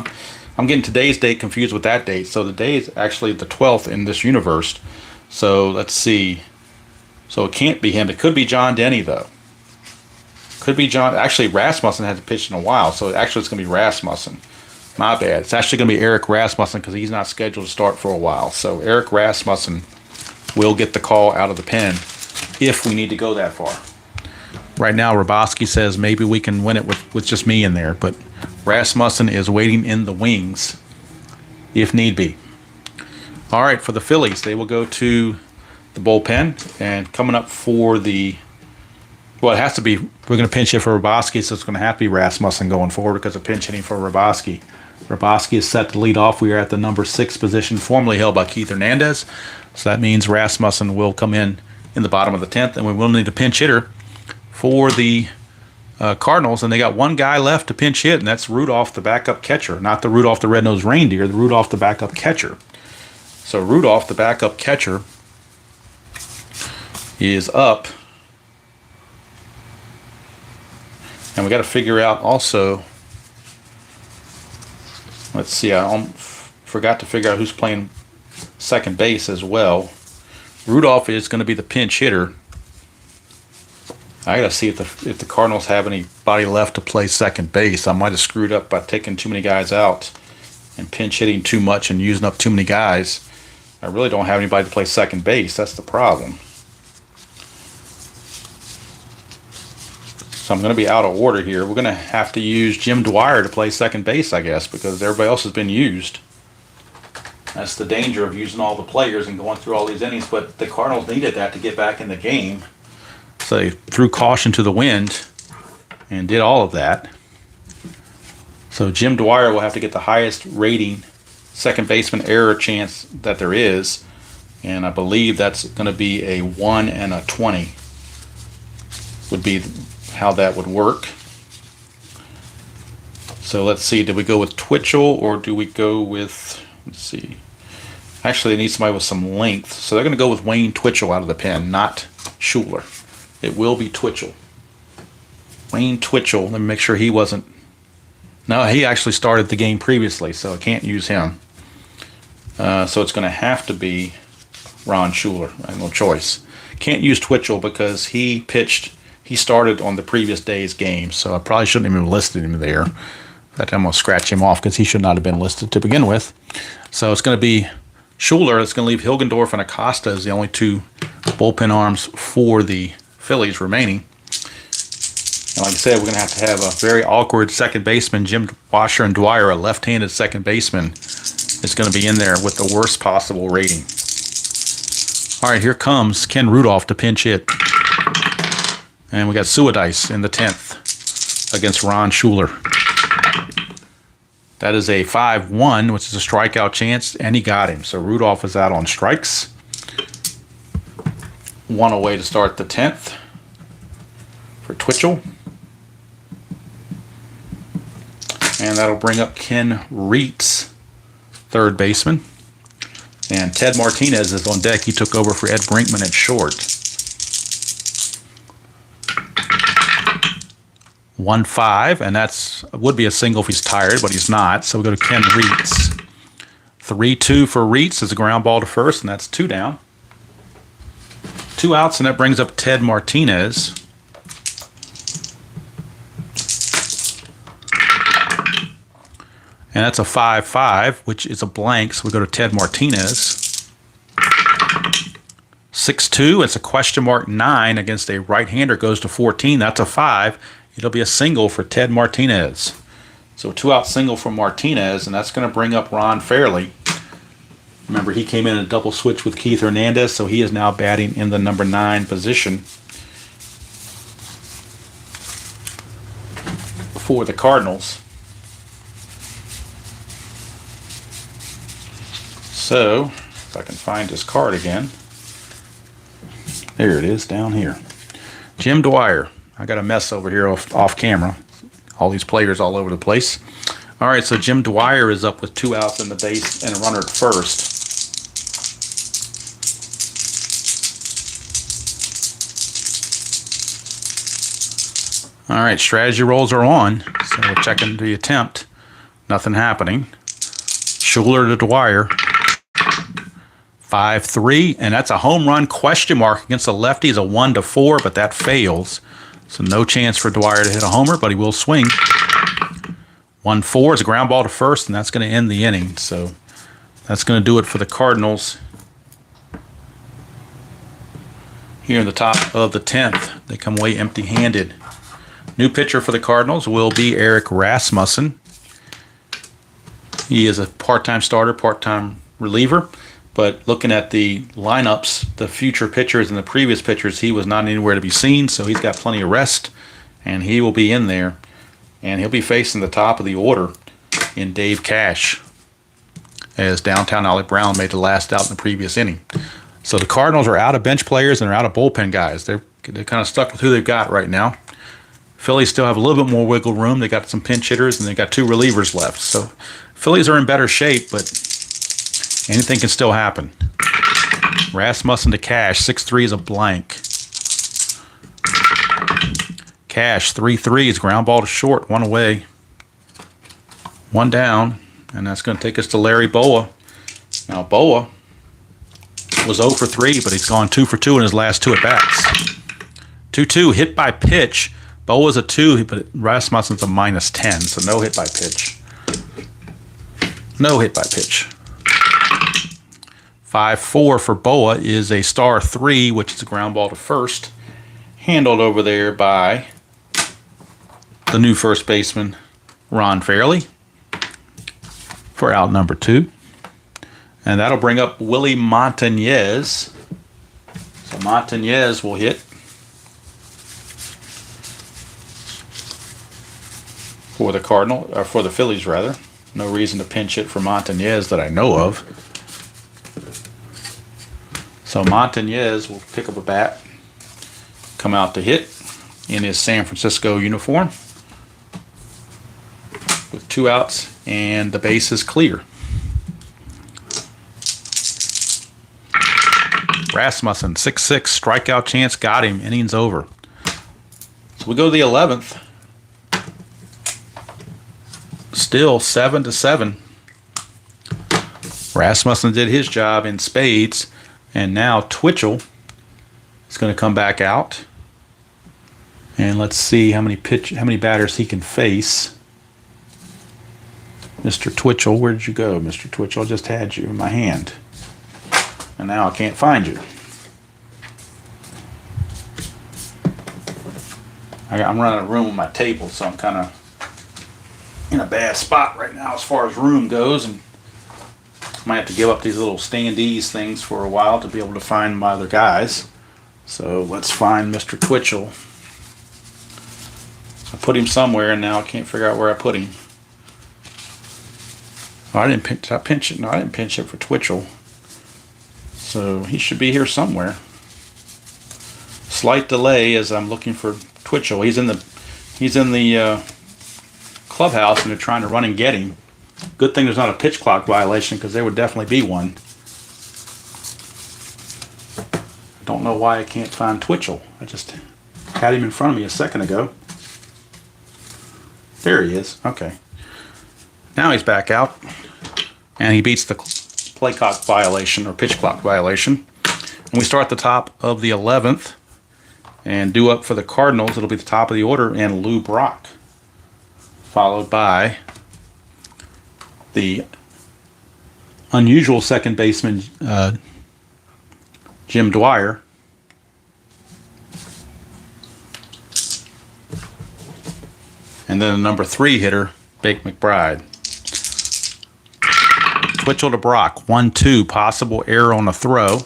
I'm getting today's date confused with that date. So the day is actually the 12th in this universe. So let's see. So it can't be him. It could be John Denny though. Could be John. Actually, Rasmussen hasn't pitched in a while, so actually it's going to be Rasmussen. My bad. It's actually going to be Eric Rasmussen because he's not scheduled to start for a while. So Eric Rasmussen will get the call out of the pen if we need to go that far. Right now, Roboski says maybe we can win it with just me in there, but Rasmussen is waiting in the wings if need be. All right, for the Phillies, they will go to the bullpen, and coming up for the... Well, it has to be, we're going to pinch hit for Roboski, so it's going to have to be Rasmussen going forward because of pinch hitting for Roboski. Roboski is set to lead off. We are at the number 6 position, formerly held by Keith Hernandez. So that means Rasmussen will come in the bottom of the 10th, and we will need a pinch hitter for the Cardinals. And they got one guy left to pinch hit, and that's Rudolph, the backup catcher. Not the Rudolph the Red-Nosed Reindeer, the Rudolph, the backup catcher. So Rudolph, the backup catcher, is up. And we got to figure out also, let's see, I forgot to figure out who's playing second base as well. Rudolph is going to be the pinch hitter. I got to see if the Cardinals have anybody left to play second base. I might have screwed up by taking too many guys out and pinch hitting too much and using up too many guys. I really don't have anybody to play second base. That's the problem. So I'm going to be out of order here. We're going to have to use Jim Dwyer to play second base, I guess, because everybody else has been used. That's the danger of using all the players and going through all these innings. But the Cardinals needed that to get back in the game. So they threw caution to the wind and did all of that. So Jim Dwyer will have to get the highest rating second baseman error chance that there is. And I believe that's going to be a 1 and a 20 would be how that would work. So let's see, did we go with Twitchell or do we go with, let's see. Actually, they need somebody with some length. So they're going to go with Wayne Twitchell out of the pen, not Schuler. It will be Twitchell. Wayne Twitchell. Let me make sure he wasn't. No, he actually started the game previously, so I can't use him. So it's going to have to be Ron Schuler. I have no choice. Can't use Twitchell because he pitched. He started on the previous day's game, so I probably shouldn't have even listed him there. But I'm going to scratch him off because he should not have been listed to begin with. So it's going to be Schuler. It's going to leave Hilgendorf and Acosta as the only two bullpen arms for the Phillies remaining. And like I said, we're going to have a very awkward second baseman. Jim Washer and Dwyer, a left-handed second baseman, is going to be in there with the worst possible rating. All right, here comes Ken Rudolph to pinch hit. And we got Suadice in the 10th against Ron Schuler. That is a 5-1, which is a strikeout chance, and he got him. So Rudolph is out on strikes. One away to start the 10th for Twitchell. And that'll bring up Ken Reitz, third baseman. And Ted Martinez is on deck. He took over for Ed Brinkman at short. 1-5, and that's would be a single if he's tired, but he's not. So we go to Ken Reitz. 3-2 for Reitz is a ground ball to first, and that's 2 down. 2 outs, and that brings up Ted Martinez. And that's a 5-5, which is a blank, so we go to Ted Martinez. 6-2, it's a question mark 9 against a right-hander, goes to 14. That's a 5. It'll be a single for Ted Martinez. So a 2-out single for Martinez, and that's going to bring up Ron Fairley. Remember, he came in a double switch with Keith Hernandez, so he is now batting in the number 9 position for the Cardinals. So, if I can find his card again. There it is, down here. Jim Dwyer. I got a mess over here off camera. All these players all over the place. All right, so Jim Dwyer is up with 2 outs in the base and a runner at first. All right, strategy rolls are on. So we're checking the attempt. Nothing happening. Schuler to Dwyer. 5-3, and that's a home run question mark against the lefties, a 1-4, but that fails. So no chance for Dwyer to hit a homer, but he will swing. 1-4 is a ground ball to first, and that's going to end the inning. So that's going to do it for the Cardinals. Here in the top of the 10th, they come away empty-handed. New pitcher for the Cardinals will be Eric Rasmussen. He is a part-time starter, part-time reliever. But looking at the lineups, the future pitchers and the previous pitchers, he was not anywhere to be seen, so he's got plenty of rest, and he will be in there. And he'll be facing the top of the order in Dave Cash, as downtown Ollie Brown made the last out in the previous inning. So the Cardinals are out of bench players and they're out of bullpen guys. They're kind of stuck with who they've got right now. Phillies still have a little bit more wiggle room. They got some pinch hitters, and they got 2 relievers left. So Phillies are in better shape, but anything can still happen. Rasmussen to Cash. 6-3 is a blank. Cash, 3-3 is ground ball to short. 1 away. 1 down. And that's going to take us to Larry Boa. Now, Boa was 0 for 3, but he's gone 2 for 2 in his last 2 at-bats. 2-2, hit by pitch. Boa's a 2, but Rasmussen's a -10, so no hit by pitch. No hit by pitch. 5-4 for Boa is a star 3, which is a ground ball to first. Handled over there by the new first baseman, Ron Fairley, for out number 2. And that'll bring up Willie Montañez. So Montañez will hit for the for the Phillies rather. No reason to pinch hit for Montañez that I know of. So Montañez will pick up a bat, come out to hit in his San Francisco uniform with 2 outs, and the base is clear. Rasmussen, 6-6, strikeout chance, got him, innings over. So we go to the 11th. Still 7-7. Rasmussen did his job in spades, and now Twitchell is going to come back out. And let's see how many batters he can face. Mr. Twitchell, where did you go, Mr. Twitchell? I just had you in my hand, and now I can't find you. I'm running a room with my table, so I'm kind of in a bad spot right now as far as room goes, and might have to give up these little standees things for a while to be able to find my other guys. So let's find Mr. Twitchell. I put him somewhere, and now I can't figure out where I put him. Oh, I didn't pinch. Did I pinch it? No, I didn't pinch it for Twitchell. So he should be here somewhere. Slight delay as I'm looking for Twitchell. He's in the clubhouse, and they're trying to run and get him. Good thing there's not a pitch clock violation, because there would definitely be one. I don't know why I can't find Twitchell. I just had him in front of me a second ago. There he is. Okay. Now he's back out, and he beats the play clock violation or pitch clock violation. And we start at the top of the 11th, and due up for the Cardinals, it'll be the top of the order, and Lou Brock, followed by the unusual second baseman Jim Dwyer, and then the number 3 hitter, Bake McBride. Twitchell to Brock, 1-2, possible error on the throw.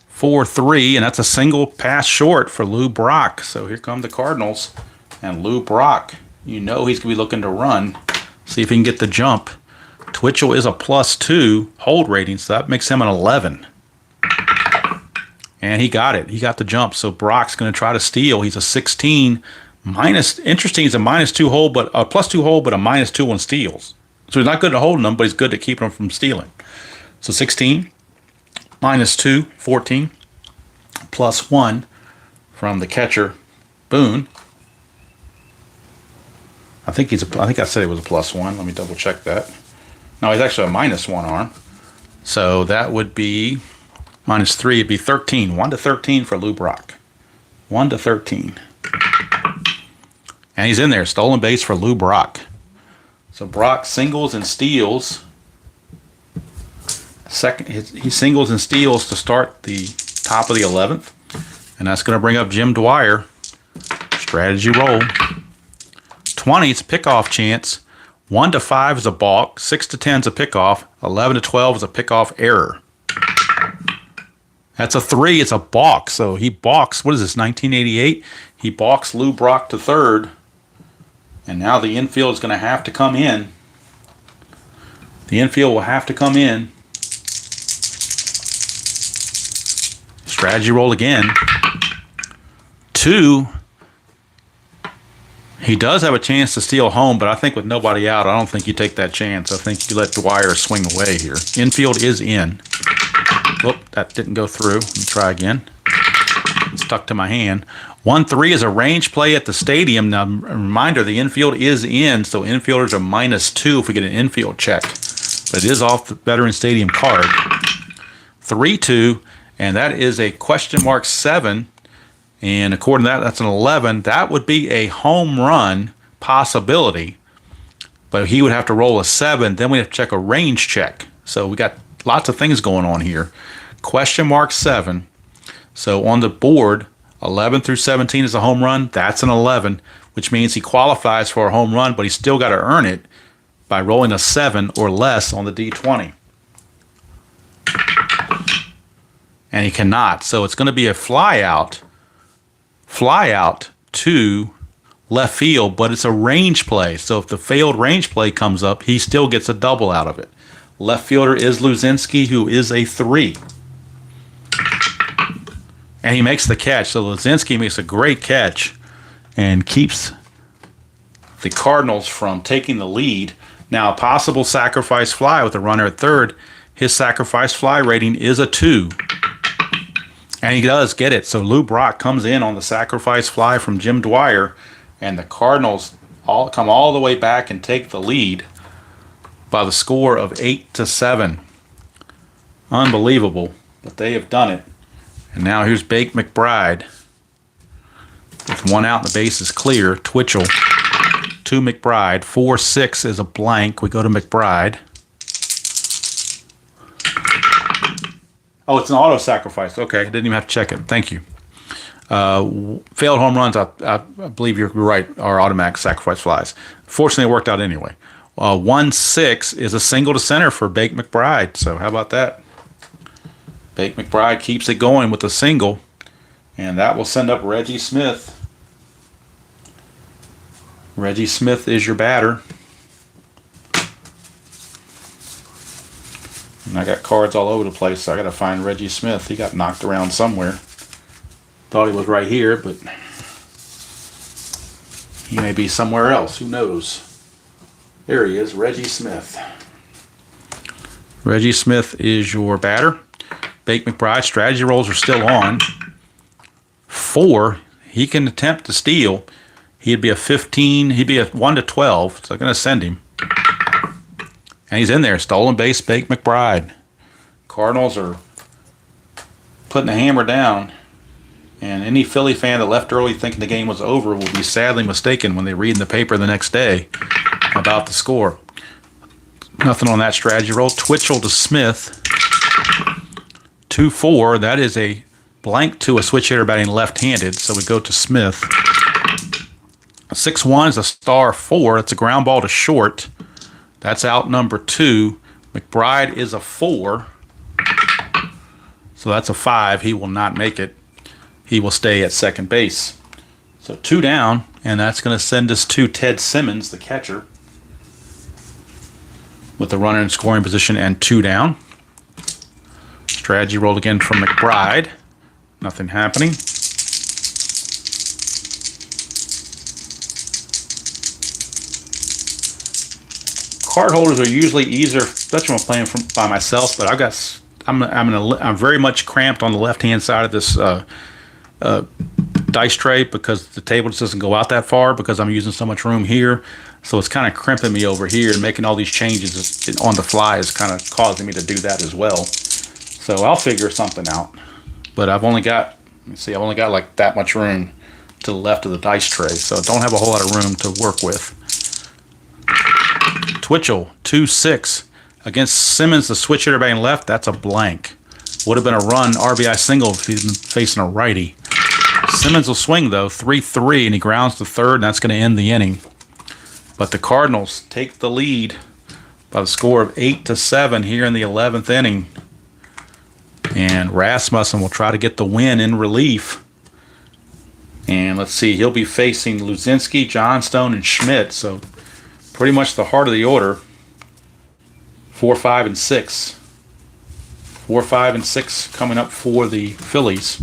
Four, 3, and that's a single pass short for Lou Brock. So here come the Cardinals, and Lou Brock, you know he's going to be looking to run, see if he can get the jump. Twitchell is a +2 hold rating, so that makes him an 11. And he got it. He got the jump. So Brock's going to try to steal. He's a 16 minus. Interesting, he's a -2 hold, but a +2 hold, but a -2 on steals. So he's not good at holding them, but he's good at keeping them from stealing. So 16 -2, 14, +1 from the catcher Boone. I think I said it was a +1. Let me double check that. No, he's actually a -1 arm. So that would be -3. It'd be 13. 1-13 for Lou Brock. 1-13. And he's in there. Stolen base for Lou Brock. So Brock singles and steals. He singles and steals to start the top of the 11th. And that's going to bring up Jim Dwyer. Strategy roll. 20, it's a pickoff chance. 1-5 is a balk. 6-10 is a pickoff. 11-12 is a pickoff error. That's a 3. It's a balk. So he balks. What is this, 1988? He balks Lou Brock to third. And now the infield is going to have to come in. The infield will have to come in. Strategy roll again. 2. He does have a chance to steal home, but I think with nobody out, I don't think you take that chance. I think you let Dwyer swing away here. Infield is in. Whoop, that didn't go through. Let me try again. It stuck to my hand. 1-3 is a range play at the stadium. Now, a reminder, the infield is in, so infielders are -2 if we get an infield check. But it is off the Veteran Stadium card. 3-2, and that is a !7. And according to that, that's an 11. That would be a home run possibility. But he would have to roll a 7. Then we have to check a range check. So we got lots of things going on here. !7. So on the board, 11 through 17 is a home run. That's an 11, which means he qualifies for a home run, but he's still got to earn it by rolling a 7 or less on the D20. And he cannot. So it's going to be a fly out to left field, but it's a range play. So if the failed range play comes up, he still gets a double out of it. Left fielder is Luzinski, who is a 3. And he makes the catch. So Luzinski makes a great catch and keeps the Cardinals from taking the lead. Now, a possible sacrifice fly with a runner at third. His sacrifice fly rating is a 2. And he does get it. So Lou Brock comes in on the sacrifice fly from Jim Dwyer, and the Cardinals come all the way back and take the lead by the score of 8-7. Unbelievable, but they have done it. And now here's Bake McBride with 1 out and the base is clear. Twitchell to McBride. 4-6 is a blank. We go to McBride. Oh, it's an auto sacrifice. Okay, didn't even have to check it. Thank you. Failed home runs, I believe you're right, are automatic sacrifice flies. Fortunately, it worked out anyway. 1-6 is a single to center for Bake McBride. So how about that? Bake McBride keeps it going with a single, and that will send up Reggie Smith. Reggie Smith is your batter. And I got cards all over the place, so I got to find Reggie Smith. He got knocked around somewhere. Thought he was right here, but he may be somewhere else. Who knows? There he is, Reggie Smith. Reggie Smith is your batter. Bake McBride, strategy rolls are still on. 4, he can attempt to steal. He'd be a 15, he'd be a 1-12, so I'm going to send him. And he's in there, stolen base, Bake McBride. Cardinals are putting the hammer down. And any Philly fan that left early thinking the game was over will be sadly mistaken when they read in the paper the next day about the score. Nothing on that strategy roll. Twitchell to Smith. 2-4. That is a blank to a switch hitter batting left-handed. So we go to Smith. 6-1 is a star 4. It's a ground ball to short. That's out number 2. McBride is a 4. So that's a 5. He will not make it. He will stay at second base. So 2 down, and that's going to send us to Ted Simmons, the catcher, with the runner in scoring position and 2 down. Strategy rolled again from McBride. Nothing happening. Card holders are usually easier, especially when I'm playing by myself. But I'm very much cramped on the left-hand side of this dice tray because the table just doesn't go out that far because I'm using so much room here. So it's kind of crimping me over here, and making all these changes on the fly is kind of causing me to do that as well. So I'll figure something out. But I've only got like that much room to the left of the dice tray, so I don't have a whole lot of room to work with. Twitchell, 2-6. Against Simmons, the switch hitter batting left, that's a blank. Would have been a run RBI single if he's been facing a righty. Simmons will swing, though, 3-3, and he grounds to third, and that's going to end the inning. But the Cardinals take the lead by the score of 8-7 here in the 11th inning. And Rasmussen will try to get the win in relief. And let's see, he'll be facing Luzinski, Johnstone, and Schmidt. So pretty much the heart of the order. 4, 5, and 6. 4, 5, and 6 coming up for the Phillies.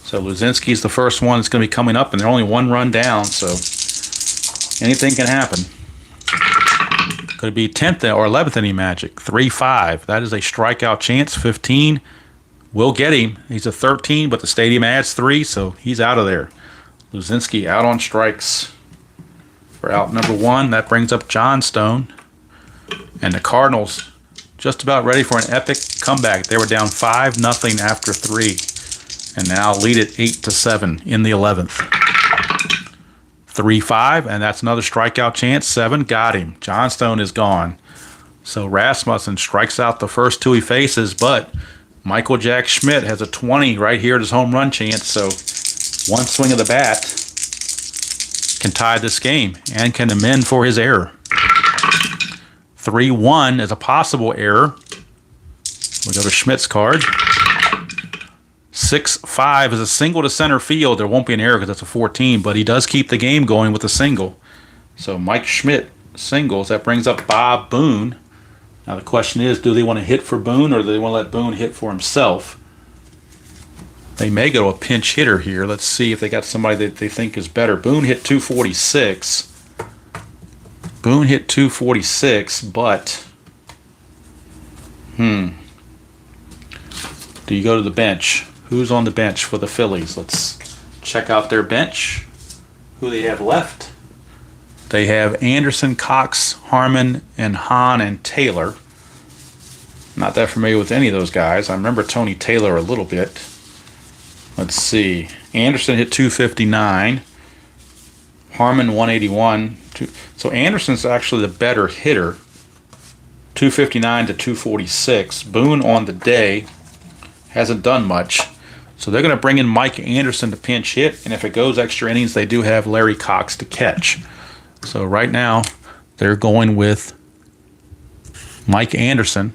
So Luzinski's the first one that's going to be coming up, and they're only 1 run down, so anything can happen. Could it be 10th or 11th inning magic? 3-5. That is a strikeout chance. 15. We'll get him. He's a 13, but the stadium adds 3, so he's out of there. Luzinski out on strikes for out number 1. That brings up Johnstone. And the Cardinals just about ready for an epic comeback. They were down 5-0 after 3. And now lead it 8-7 in the 11th. 3-5, and that's another strikeout chance. 7, got him. Johnstone is gone. So Rasmussen strikes out the first 2 he faces, but Michael Jack Schmidt has a 20 right here at his home run chance. So one swing of the bat can tie this game and can amend for his error. 3-1 is a possible error. We go to Schmidt's card. 6-5 is a single to center field. There won't be an error because that's a 14, but he does keep the game going with a single. So Mike Schmidt singles. That brings up Bob Boone. Now the question is, do they want to hit for Boone or do they want to let Boone hit for himself? They may go to a pinch hitter here. Let's see if they got somebody that they think is better. Boone hit 246. Boone hit 246, but do you go to the bench? Who's on the bench for the Phillies? Let's check out their bench. Who they have left? They have Anderson, Cox, Harmon, and Hahn and Taylor. Not that familiar with any of those guys. I remember Tony Taylor a little bit. Let's see. Anderson hit 259. Harmon 181. So Anderson's actually the better hitter. 259 to 246. Boone on the day hasn't done much. So they're going to bring in Mike Anderson to pinch hit, and if it goes extra innings, they do have Larry Cox to catch. So right now, they're going with Mike Anderson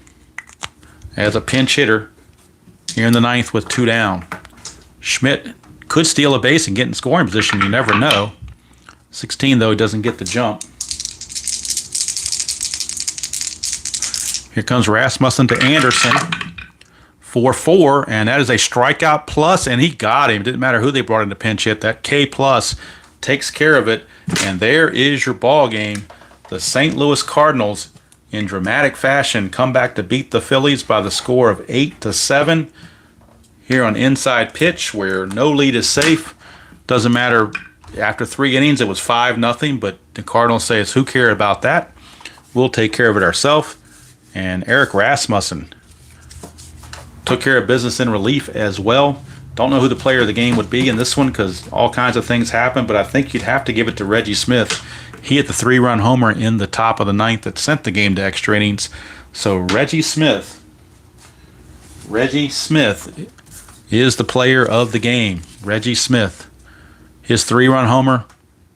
as a pinch hitter here in the ninth with 2 down. Schmidt could steal a base and get in scoring position. You never know. 16, though, he doesn't get the jump. Here comes Rasmussen to Anderson. 4-4, and that is a strikeout plus, and he got him. It didn't matter who they brought in to pinch hit. That K plus takes care of it, and there is your ball game. The St. Louis Cardinals, in dramatic fashion, come back to beat the Phillies by the score of 8-7 here on Inside Pitch, where no lead is safe. Doesn't matter. After 3 innings, it was 5-0, but the Cardinals say it's who cared about that. We'll take care of it ourselves. And Eric Rasmussen took care of business in relief as well. Don't know who the player of the game would be in this one because all kinds of things happen, but I think you'd have to give it to Reggie Smith. He hit the 3-run homer in the top of the ninth that sent the game to extra innings. So Reggie Smith is the player of the game. Reggie Smith. His 3-run homer,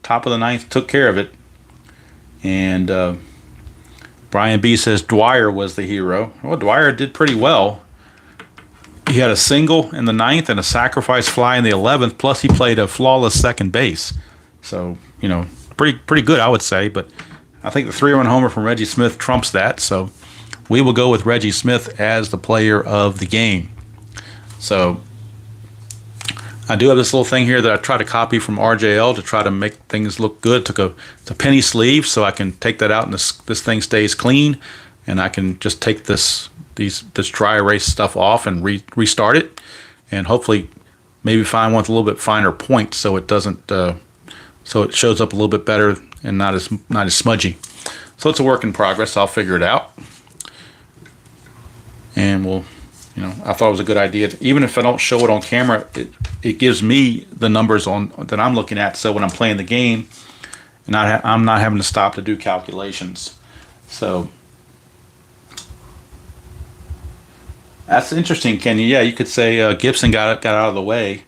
top of the ninth, took care of it. And Brian B. says Dwyer was the hero. Well, Dwyer did pretty well. He had a single in the ninth and a sacrifice fly in the 11th, plus he played a flawless second base. So, pretty good, I would say. But I think the 3-run homer from Reggie Smith trumps that. So we will go with Reggie Smith as the player of the game. So I do have this little thing here that I try to copy from RJL to try to make things look good. It's a penny sleeve, so I can take that out and this thing stays clean, and I can just take this dry erase stuff off and restart it, and hopefully maybe find one with a little bit finer point so it doesn't so it shows up a little bit better and not as smudgy. So it's a work in progress. I'll figure it out, and we'll. I thought it was a good idea. Even if I don't show it on camera, it gives me the numbers that I'm looking at. So when I'm playing the game, and I'm not having to stop to do calculations. So that's interesting, Kenny. Yeah, you could say Gibson got out of the way,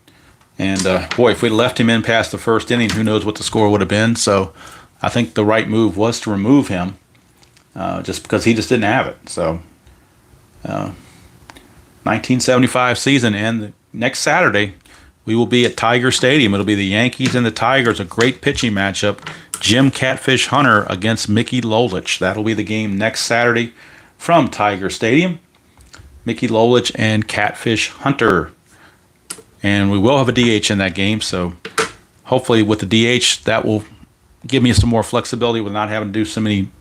and boy, if we left him in past the first inning, who knows what the score would have been. So I think the right move was to remove him, just because he just didn't have it. So. 1975 season, and next Saturday we will be at Tiger Stadium. It'll be the Yankees and the Tigers, a great pitching matchup. Jim Catfish Hunter against Mickey Lolich. That'll be the game next Saturday from Tiger Stadium. Mickey Lolich and Catfish Hunter. And we will have a DH in that game, so hopefully with the DH that will give me some more flexibility with not having to do so many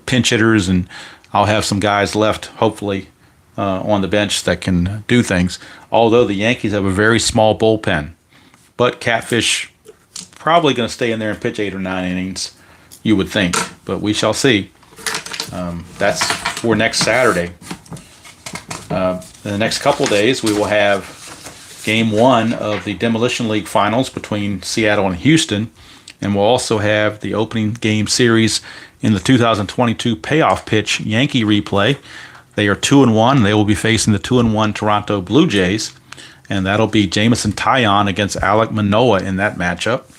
pinch hitters, and I'll have some guys left, hopefully, on the bench that can do things. Although the Yankees have a very small bullpen. But Catfish probably going to stay in there and pitch 8 or 9 innings, you would think. But we shall see. That's for next Saturday. In the next couple days, we will have Game 1 of the Demolition League Finals between Seattle and Houston. And we'll also have the opening game series in the 2022 Payoff Pitch Yankee replay. They are 2-1. They will be facing the 2-1 Toronto Blue Jays, and that'll be Jameson Taillon against Alek Manoah in that matchup.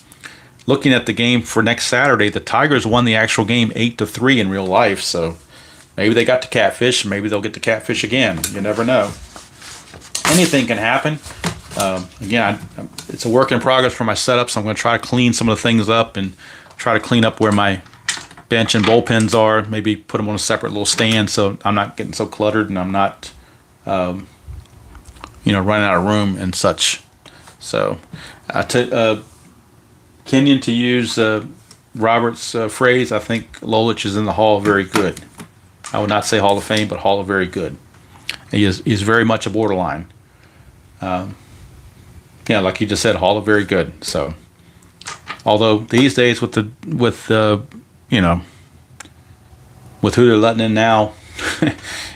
Looking at the game for next Saturday, the Tigers won the actual game 8-3 in real life, so maybe they got to Catfish, maybe they'll get to Catfish again. You never know. Anything can happen. Again, it's a work in progress for my setup, so I'm going to try to clean some of the things up and try to clean up where my bench and bullpens are, maybe put them on a separate little stand so I'm not getting so cluttered and I'm not, running out of room and such. So, Kenyon, to use Robert's phrase, I think Lolich is in the Hall of Very Good. I would not say Hall of Fame, but Hall of Very Good. He's very much a borderline. Like you just said, Hall of Very Good. So, although these days with who they're letting in now,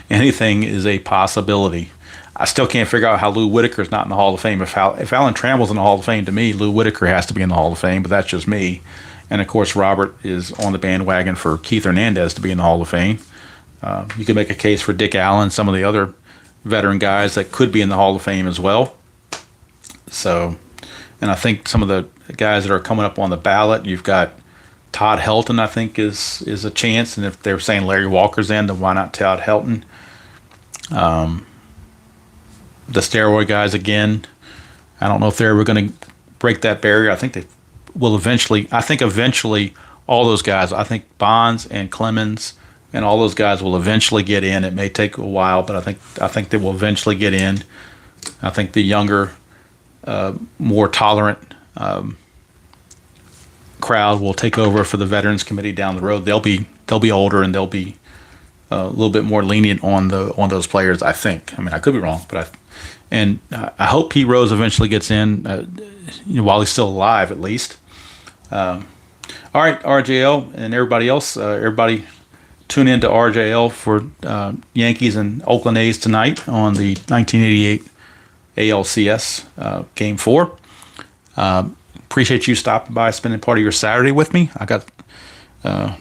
anything is a possibility. I still can't figure out how Lou Whitaker's not in the Hall of Fame. If Alan Trammell's in the Hall of Fame, to me, Lou Whitaker has to be in the Hall of Fame, but that's just me. And, of course, Robert is on the bandwagon for Keith Hernandez to be in the Hall of Fame. You could make a case for Dick Allen, some of the other veteran guys that could be in the Hall of Fame as well. So, and I think some of the guys that are coming up on the ballot, you've got Todd Helton, I think, is a chance. And if they're saying Larry Walker's in, then why not Todd Helton? The steroid guys, again, I don't know if they're ever going to break that barrier. I think they will eventually. I think eventually all those guys, I think Bonds and Clemens and all those guys will eventually get in. It may take a while, but I think they will eventually get in. I think the younger, more tolerant crowd will take over for the Veterans Committee down the road. They'll be older and they'll be a little bit more lenient on those players, I think. I mean, I could be wrong, but I hope Pete Rose eventually gets in, while he's still alive, at least. All right, RJL and everybody else, everybody tune in to RJL for Yankees and Oakland A's tonight on the 1988 ALCS Game 4. Appreciate you stopping by, spending part of your Saturday with me. I got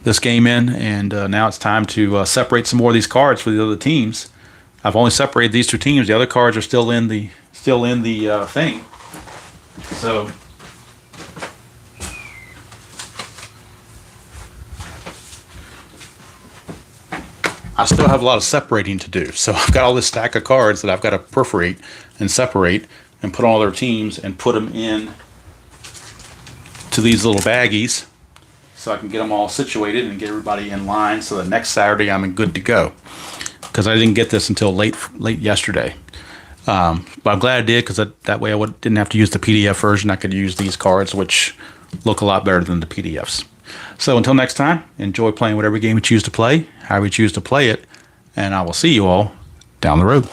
this game in, and now it's time to separate some more of these cards for the other teams. I've only separated these two teams. The other cards are still in the thing. So I still have a lot of separating to do. So I've got all this stack of cards that I've got to perforate and separate and put on other teams and put them in to these little baggies so I can get them all situated and get everybody in line so that next Saturday I'm good to go. Because I didn't get this until late yesterday. But I'm glad I did, because that way I didn't have to use the PDF version. I could use these cards, which look a lot better than the PDFs. So until next time, enjoy playing whatever game you choose to play, however you choose to play it, and I will see you all down the road.